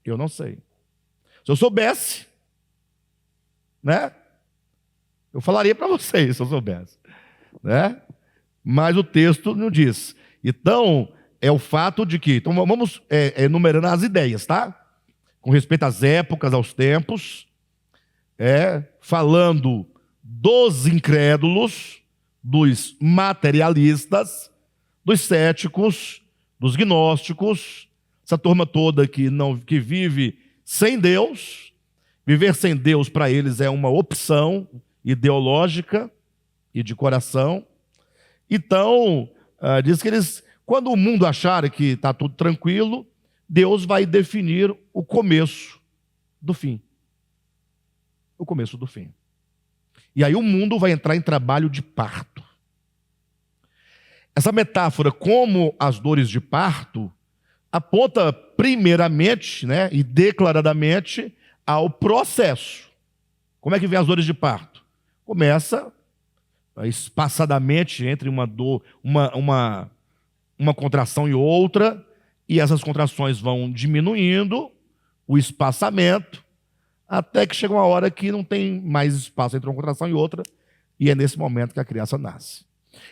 [SPEAKER 1] Eu não sei. Se eu soubesse, né? Eu falaria para vocês se eu soubesse, né? Mas o texto não diz. Então, é o fato de que... Então, vamos enumerando as ideias, tá? Com respeito às épocas, aos tempos, falando dos incrédulos, dos materialistas, dos céticos, dos gnósticos, essa turma toda que vive sem Deus. Viver sem Deus para eles é uma opção ideológica e de coração. Então, diz que eles, quando o mundo achar que está tudo tranquilo, Deus vai definir o começo do fim. O começo do fim. E aí o mundo vai entrar em trabalho de parto. Essa metáfora, como as dores de parto, aponta primeiramente, né, e declaradamente ao processo. Como é que vem as dores de parto? Começa espaçadamente entre uma dor, uma contração e outra, e essas contrações vão diminuindo o espaçamento, até que chega uma hora que não tem mais espaço entre uma contração e outra, e é nesse momento que a criança nasce.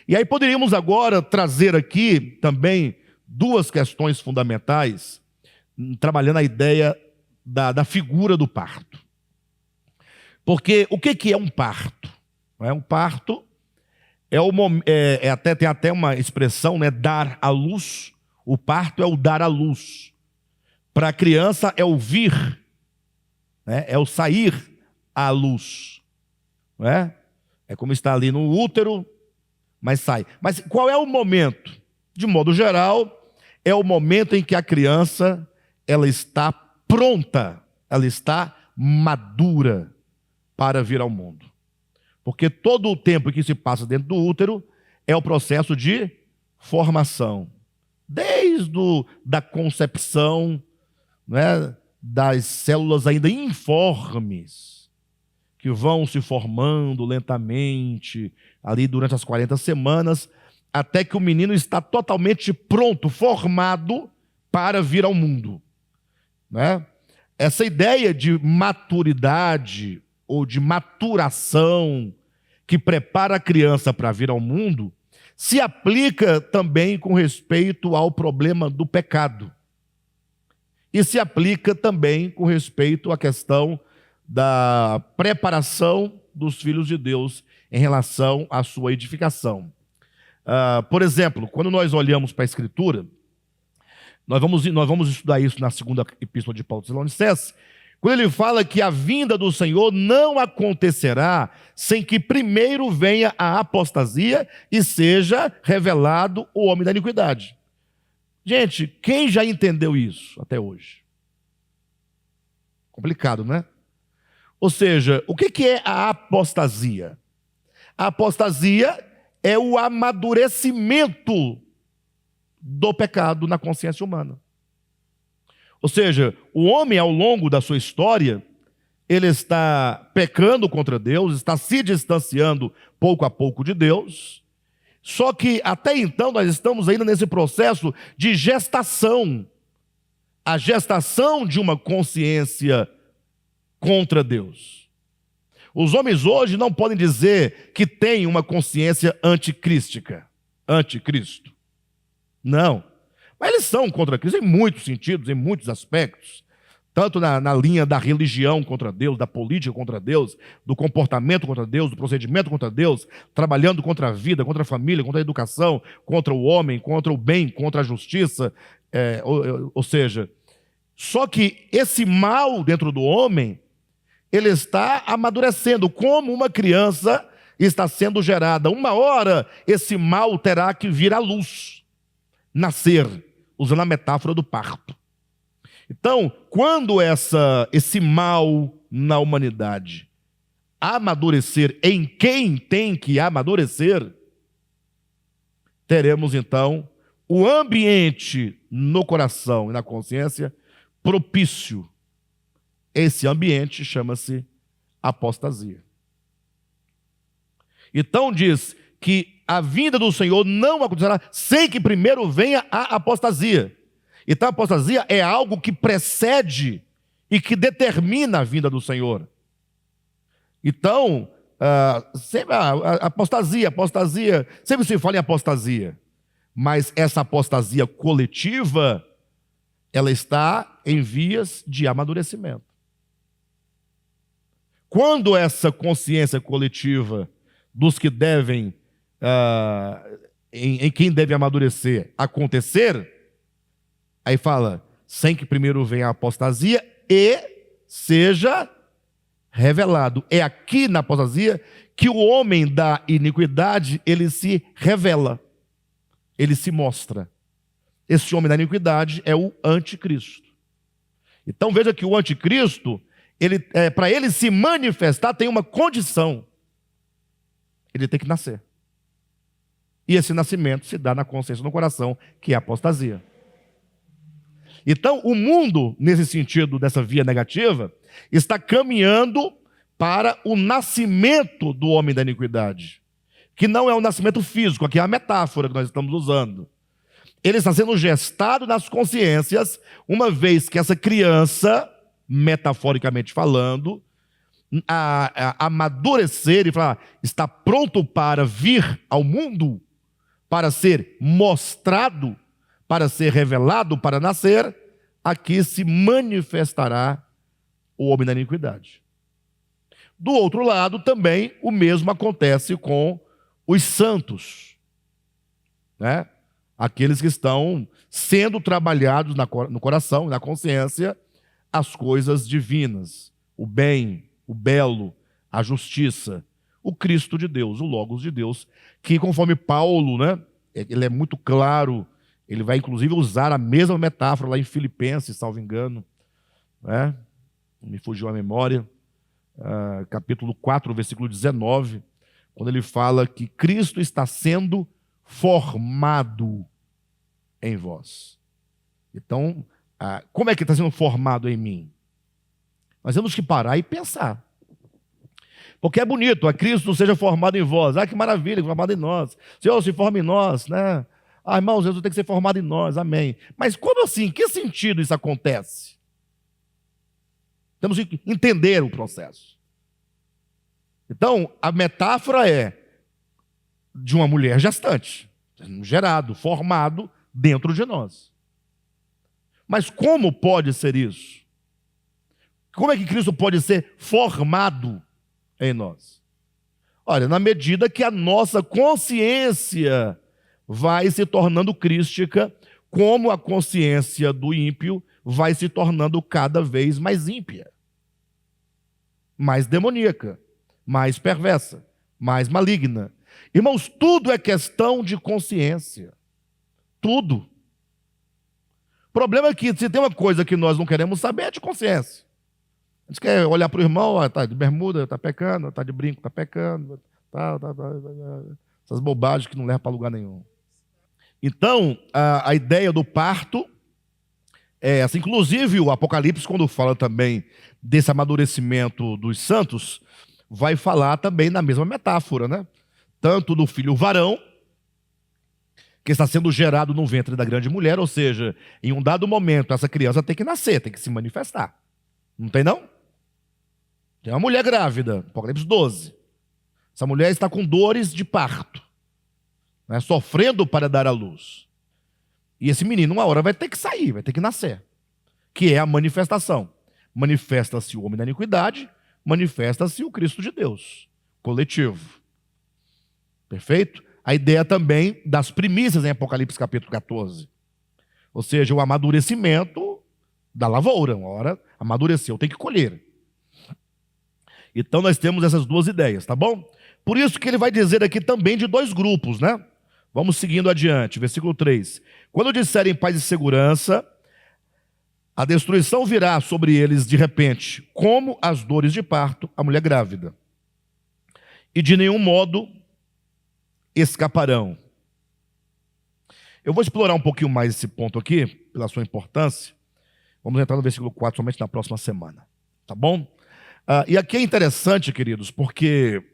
[SPEAKER 1] E aí poderíamos agora trazer aqui também 2 questões fundamentais, trabalhando a ideia da figura do parto. Porque o que é um parto? Um parto tem até uma expressão, né, dar à luz. O parto é o dar à luz. Para a criança é o vir, né, é o sair à luz. Não é? É como está ali no útero, mas sai. Mas qual é o momento? De modo geral, é o momento em que a criança ela está pronta, ela está madura para vir ao mundo. Porque todo o tempo que se passa dentro do útero é o processo de formação. Desde da concepção, né, das células ainda informes, que vão se formando lentamente, ali durante as 40 semanas, até que o menino está totalmente pronto, formado para vir ao mundo. Né? Essa ideia de maturidade ou de maturação que prepara a criança para vir ao mundo se aplica também com respeito ao problema do pecado. E se aplica também com respeito à questão da preparação dos filhos de Deus em relação à sua edificação. Por exemplo, quando nós olhamos para a Escritura, nós vamos estudar isso na segunda epístola de Paulo aos Tessalonicenses, quando ele fala que a vinda do Senhor não acontecerá sem que primeiro venha a apostasia e seja revelado o homem da iniquidade. Gente, quem já entendeu isso até hoje? Complicado, né? Ou seja, o que é a apostasia? A apostasia é o amadurecimento do pecado na consciência humana. Ou seja, o homem, ao longo da sua história, ele está pecando contra Deus, está se distanciando pouco a pouco de Deus, só que até então nós estamos ainda nesse processo de gestação, a gestação de uma consciência contra Deus. Os homens hoje não podem dizer que têm uma consciência anticrística, anticristo. Não. Mas eles são contra Cristo em muitos sentidos, em muitos aspectos. Tanto na linha da religião contra Deus, da política contra Deus, do comportamento contra Deus, do procedimento contra Deus, trabalhando contra a vida, contra a família, contra a educação, contra o homem, contra o bem, contra a justiça. Ou seja, só que esse mal dentro do homem, ele está amadurecendo, como uma criança está sendo gerada. Uma hora, esse mal terá que vir à luz, nascer, usando a metáfora do parto. Então, quando esse mal na humanidade amadurecer em quem tem que amadurecer, teremos então o ambiente no coração e na consciência propício. Esse ambiente chama-se apostasia. Então diz que a vinda do Senhor não acontecerá sem que primeiro venha a apostasia. Então a apostasia é algo que precede e que determina a vinda do Senhor. Então, apostasia, sempre se fala em apostasia, mas essa apostasia coletiva, ela está em vias de amadurecimento. Quando essa consciência coletiva dos que devem, em quem deve amadurecer, acontecer, aí fala, sem que primeiro venha a apostasia e seja revelado. É aqui na apostasia que o homem da iniquidade, ele se revela, ele se mostra. Esse homem da iniquidade é o anticristo. Então veja que o anticristo, para ele se manifestar, tem uma condição. Ele tem que nascer. E esse nascimento se dá na consciência, no coração, que é a apostasia. Então, o mundo, nesse sentido, dessa via negativa, está caminhando para o nascimento do homem da iniquidade, que não é o nascimento físico, aqui é a metáfora que nós estamos usando. Ele está sendo gestado nas consciências, uma vez que essa criança, metaforicamente falando, a amadurecer e falar, está pronto para vir ao mundo, para ser mostrado, para ser revelado, para nascer, aqui se manifestará o homem da iniquidade. Do outro lado, também, o mesmo acontece com os santos, né? Aqueles que estão sendo trabalhados no coração, na consciência, as coisas divinas, o bem, o belo, a justiça, o Cristo de Deus, o Logos de Deus, que conforme Paulo, né, ele é muito claro, ele vai inclusive usar a mesma metáfora lá em Filipenses, salvo engano, né? me fugiu a memória, capítulo 4, versículo 19, quando ele fala que Cristo está sendo formado em vós. Então, como é que está sendo formado em mim? Nós temos que parar e pensar. Porque é bonito, Cristo seja formado em vós. Que maravilha, formado em nós. Senhor, se forma em nós, né? Irmãos, Jesus tem que ser formado em nós, amém. Mas como assim? Que sentido isso acontece? Temos que entender o processo. Então, a metáfora é de uma mulher gestante, gerado, formado dentro de nós. Mas como pode ser isso? Como é que Cristo pode ser formado em nós? Olha, na medida que a nossa consciência vai se tornando crística, como a consciência do ímpio vai se tornando cada vez mais ímpia, mais demoníaca, mais perversa, mais maligna. Irmãos, tudo é questão de consciência. Tudo. O problema é que se tem uma coisa que nós não queremos saber, é de consciência. A gente quer olhar para o irmão, está de bermuda, está pecando, está de brinco, está pecando, essas bobagens que não levam para lugar nenhum. Então, a ideia do parto é essa. Inclusive, o Apocalipse, quando fala também desse amadurecimento dos santos, vai falar também na mesma metáfora, né? Tanto do filho varão, que está sendo gerado no ventre da grande mulher, ou seja, em um dado momento, essa criança tem que nascer, tem que se manifestar. Não tem, não? Tem uma mulher grávida, Apocalipse 12. Essa mulher está com dores de parto, né, sofrendo para dar à luz. E esse menino, uma hora, vai ter que sair, vai ter que nascer, que é a manifestação. Manifesta-se o homem da iniquidade, manifesta-se o Cristo de Deus, coletivo. Perfeito? A ideia também das primícias em Apocalipse capítulo 14. Ou seja, o amadurecimento da lavoura. Uma hora amadureceu, tem que colher. Então nós temos essas duas ideias, tá bom? Por isso que ele vai dizer aqui também de dois grupos, né? Vamos seguindo adiante, versículo 3. Quando disserem paz e segurança, a destruição virá sobre eles de repente, como as dores de parto, a mulher grávida. E de nenhum modo escaparão. Eu vou explorar um pouquinho mais esse ponto aqui, pela sua importância. Vamos entrar no versículo 4 somente na próxima semana, tá bom? E aqui é interessante, queridos, porque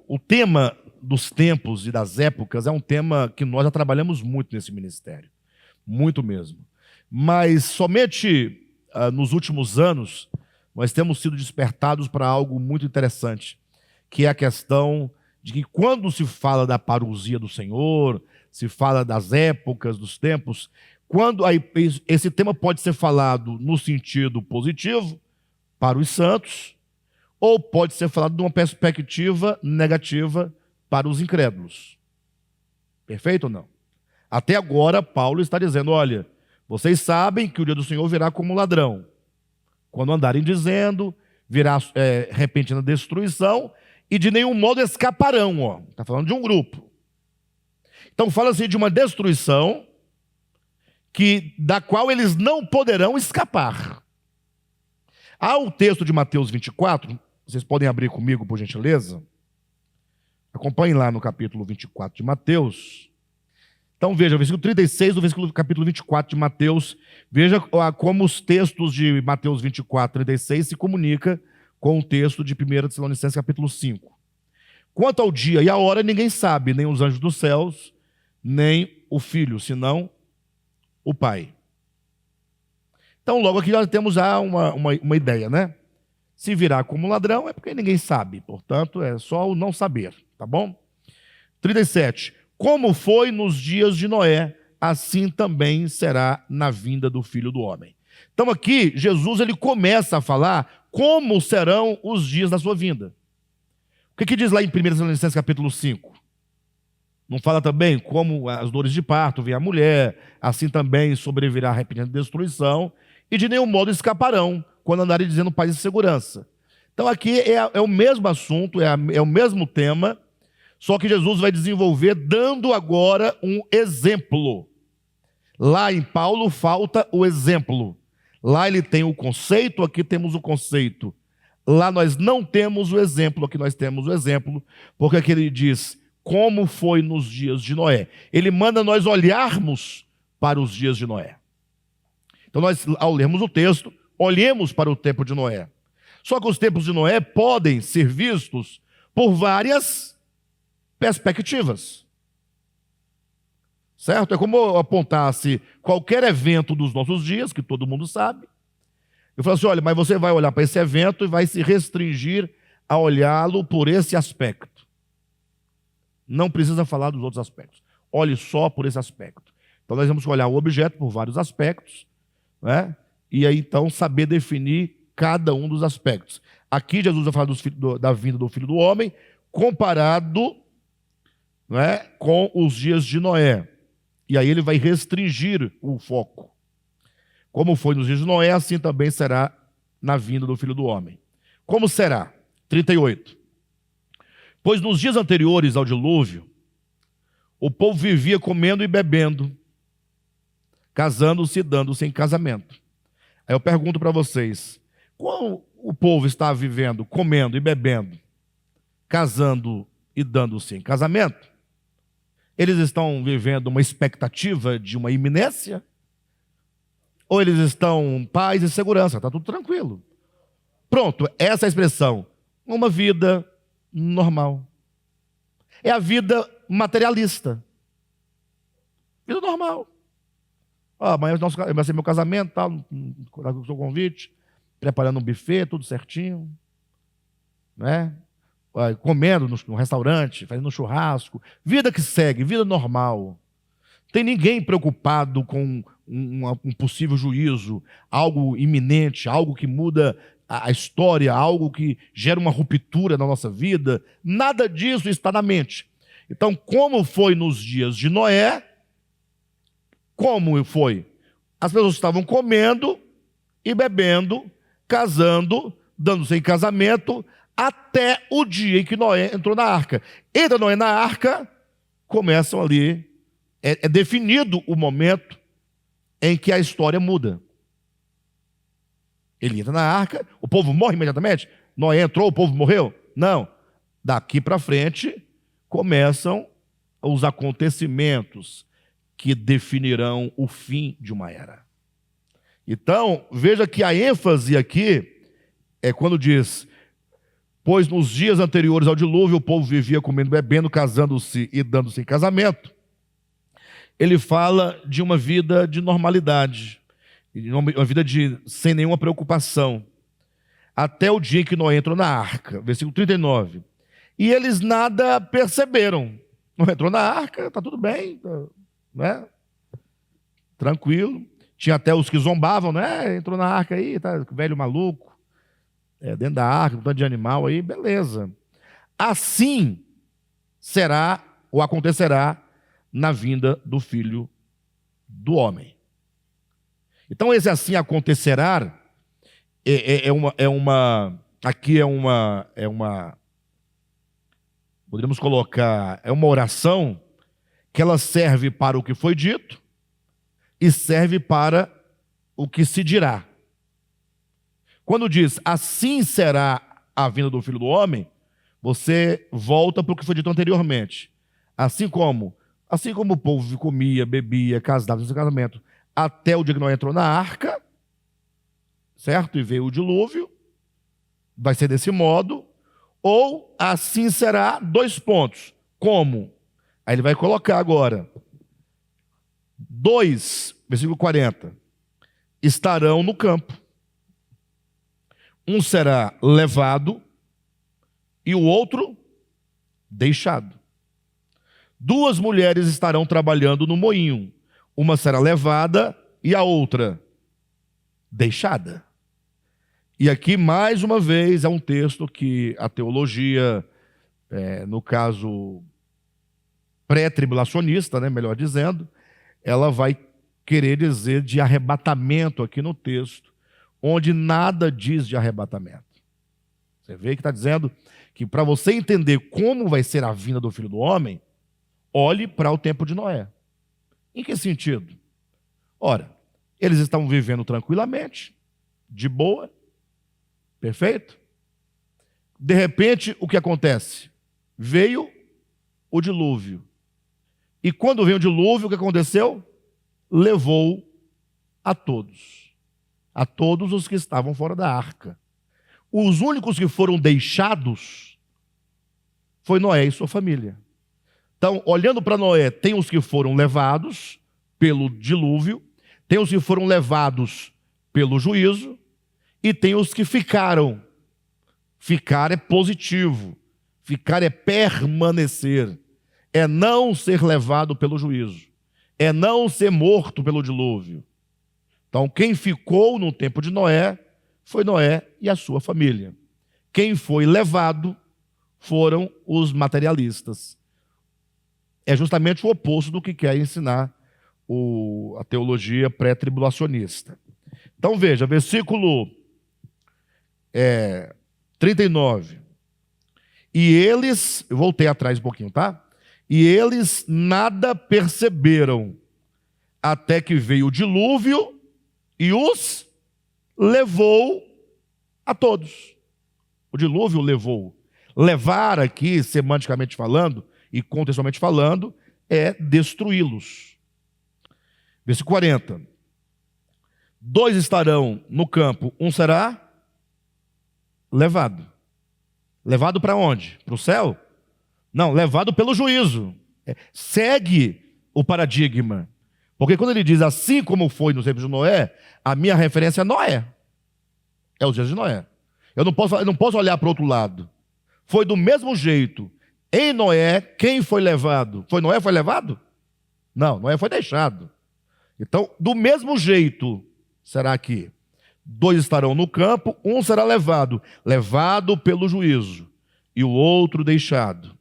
[SPEAKER 1] o tema dos tempos e das épocas é um tema que nós já trabalhamos muito nesse ministério, muito mesmo. Mas somente nos últimos anos nós temos sido despertados para algo muito interessante, que é a questão de que quando se fala da parousia do Senhor, se fala das épocas, dos tempos, quando esse tema pode ser falado no sentido positivo para os santos, ou pode ser falado de uma perspectiva negativa para os incrédulos. Perfeito ou não? Até agora, Paulo está dizendo, olha, vocês sabem que o dia do Senhor virá como ladrão. Quando andarem dizendo, virá repentina destruição, e de nenhum modo escaparão. Está falando de um grupo. Então fala-se de uma destruição da qual eles não poderão escapar. Há o texto de Mateus 24, vocês podem abrir comigo, por gentileza? Acompanhem lá no capítulo 24 de Mateus. Então veja, versículo 36 do capítulo 24 de Mateus. Veja como os textos de Mateus 24, 36 se comunicam com o texto de 1 Tessalonicenses capítulo 5. Quanto ao dia e a hora, ninguém sabe, nem os anjos dos céus, nem o Filho, senão o Pai. Então, logo aqui nós temos já uma ideia, né? Se virá como ladrão é porque ninguém sabe, portanto, é só o não saber, tá bom? 37. Como foi nos dias de Noé, assim também será na vinda do Filho do Homem. Então aqui, Jesus ele começa a falar como serão os dias da sua vinda. O que diz lá em 1 Tessalonicenses capítulo 5? Não fala também como as dores de parto vem a mulher, assim também sobrevirá a repentina destruição, e de nenhum modo escaparão, quando andarem dizendo paz e segurança. Então aqui é o mesmo assunto, é o mesmo tema, só que Jesus vai desenvolver dando agora um exemplo. Lá em Paulo falta o exemplo. Lá ele tem o conceito, aqui temos o conceito. Lá nós não temos o exemplo, aqui nós temos o exemplo, porque aqui ele diz como foi nos dias de Noé. Ele manda nós olharmos para os dias de Noé. Então nós, ao lermos o texto, olhemos para o tempo de Noé. Só que os tempos de Noé podem ser vistos por várias perspectivas. Certo? É como eu apontasse qualquer evento dos nossos dias, que todo mundo sabe. Eu falo assim, olha, mas você vai olhar para esse evento e vai se restringir a olhá-lo por esse aspecto. Não precisa falar dos outros aspectos. Olhe só por esse aspecto. Então nós vamos olhar o objeto por vários aspectos, né? E aí então saber definir cada um dos aspectos. Aqui Jesus vai falar da vinda do Filho do Homem, comparado, né, com os dias de Noé. E aí ele vai restringir o foco. Como foi nos dias de Noé, assim também será na vinda do Filho do Homem. Como será? 38. Pois nos dias anteriores ao dilúvio, o povo vivia comendo e bebendo, casando-se e dando-se em casamento. Aí eu pergunto para vocês, como o povo está vivendo, comendo e bebendo, casando e dando-se em casamento? Eles estão vivendo uma expectativa de uma iminência? Ou eles estão em paz e segurança? Está tudo tranquilo. Pronto, essa é a expressão. Uma vida normal. É a vida materialista. Vida normal. Amanhã vai ser meu casamento, tal, com o seu convite, preparando um buffet, tudo certinho, né? Comendo no restaurante, fazendo um churrasco. Vida que segue, vida normal. Tem ninguém preocupado com um possível juízo, algo iminente, algo que muda a história, algo que gera uma ruptura na nossa vida. Nada disso está na mente. Então, como foi nos dias de Noé? Como foi? As pessoas estavam comendo e bebendo, casando, dando-se em casamento, até o dia em que Noé entrou na arca. Entra Noé na arca, começam ali, é definido o momento em que a história muda. Ele entra na arca, o povo morre imediatamente? Noé entrou, o povo morreu? Não. Daqui para frente, começam os acontecimentos que definirão o fim de uma era. Então, veja que a ênfase aqui é quando diz: pois nos dias anteriores ao dilúvio o povo vivia comendo e bebendo, casando-se e dando-se em casamento. Ele fala de uma vida de normalidade, uma vida sem nenhuma preocupação, até o dia em que Noé entrou na arca, versículo 39. E eles nada perceberam. Noé entrou na arca, está tudo bem, né? Tranquilo. Tinha até os que zombavam, né? Entrou na arca aí, tá velho maluco, dentro da arca, um tanto de animal aí, beleza. Assim será ou acontecerá na vinda do Filho do Homem. Então esse assim acontecerá poderíamos colocar, é uma oração que ela serve para o que foi dito e serve para o que se dirá. Quando diz assim será a vinda do Filho do Homem, você volta para o que foi dito anteriormente. Assim como o povo comia, bebia, casava, no casamento, até o dia que Noé entrou na arca, certo? E veio o dilúvio, vai ser desse modo, ou assim será, 2 pontos. Como? Aí ele vai colocar agora, 2, versículo 40, estarão no campo. Um será levado e o outro deixado. 2 mulheres estarão trabalhando no moinho. Uma será levada e a outra deixada. E aqui, mais uma vez, é um texto que a teologia, no caso pré-tribulacionista, né, melhor dizendo, ela vai querer dizer de arrebatamento aqui no texto, onde nada diz de arrebatamento. Você vê que está dizendo que para você entender como vai ser a vinda do Filho do Homem, olhe para o tempo de Noé. Em que sentido? Ora, Eles estavam vivendo tranquilamente, de boa, perfeito? De repente, o que acontece? Veio o dilúvio. E quando veio o dilúvio, o que aconteceu? Levou a todos os que estavam fora da arca. Os únicos que foram deixados foi Noé e sua família. Então, olhando para Noé, tem os que foram levados pelo dilúvio, tem os que foram levados pelo juízo, e tem os que ficaram. Ficar é positivo, ficar é permanecer, é não ser levado pelo juízo, é não ser morto pelo dilúvio. Então, quem ficou no tempo de Noé foi Noé e a sua família. Quem foi levado foram os materialistas. É justamente o oposto do que quer ensinar a teologia pré-tribulacionista. Então veja, versículo 39. E eles, eu voltei atrás um pouquinho, tá? E eles nada perceberam, até que veio o dilúvio e os levou a todos. O dilúvio levou. Levar aqui, semanticamente falando e contextualmente falando, é destruí-los. Versículo 40. 2 estarão no campo, um será levado. Levado para onde? Para o céu? Não, levado pelo juízo. Segue o paradigma. Porque quando ele diz assim como foi nos tempos de Noé, a minha referência é Noé. É os dias de Noé. Eu não posso olhar para o outro lado. Foi do mesmo jeito. Em Noé, quem foi levado? Foi Noé foi levado? Não, Noé foi deixado. Então, do mesmo jeito, será que 2 estarão no campo, um será levado pelo juízo, e o outro deixado.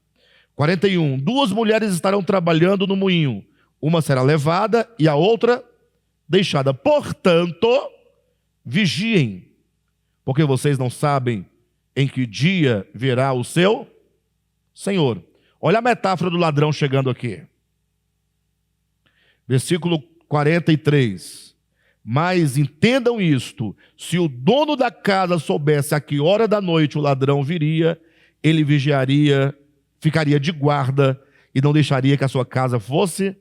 [SPEAKER 1] 41, 2 mulheres estarão trabalhando no moinho, uma será levada e a outra deixada. Portanto, vigiem, porque vocês não sabem em que dia virá o seu Senhor. Olha a metáfora do ladrão chegando aqui. Versículo 43. Mas entendam isto, se o dono da casa soubesse a que hora da noite o ladrão viria, ele vigiaria, ficaria de guarda e não deixaria que a sua casa fosse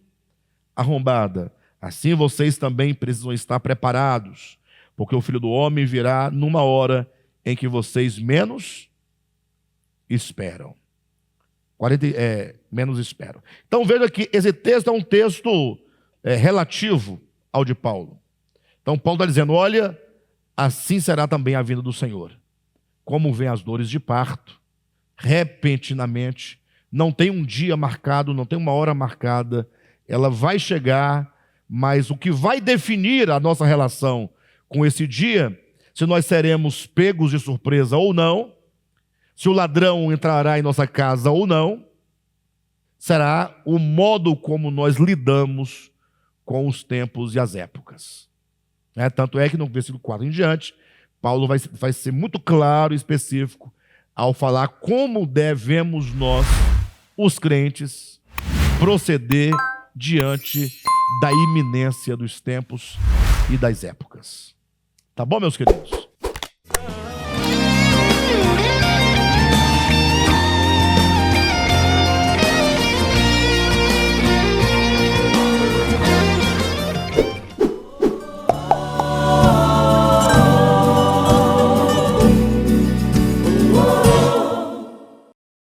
[SPEAKER 1] arrombada. Assim vocês também precisam estar preparados, porque o Filho do Homem virá numa hora em que vocês menos esperam. Menos esperam. Então veja que esse texto é um texto relativo ao de Paulo. Então Paulo está dizendo, olha, assim será também a vinda do Senhor. Como vem as dores de parto, repentinamente, não tem um dia marcado, não tem uma hora marcada, ela vai chegar, mas o que vai definir a nossa relação com esse dia, se nós seremos pegos de surpresa ou não, se o ladrão entrará em nossa casa ou não, será o modo como nós lidamos com os tempos e as épocas. Tanto é que no versículo 4 em diante, Paulo vai ser muito claro e específico ao falar como devemos nós, os crentes, proceder diante da iminência dos tempos e das épocas. Tá bom, meus queridos?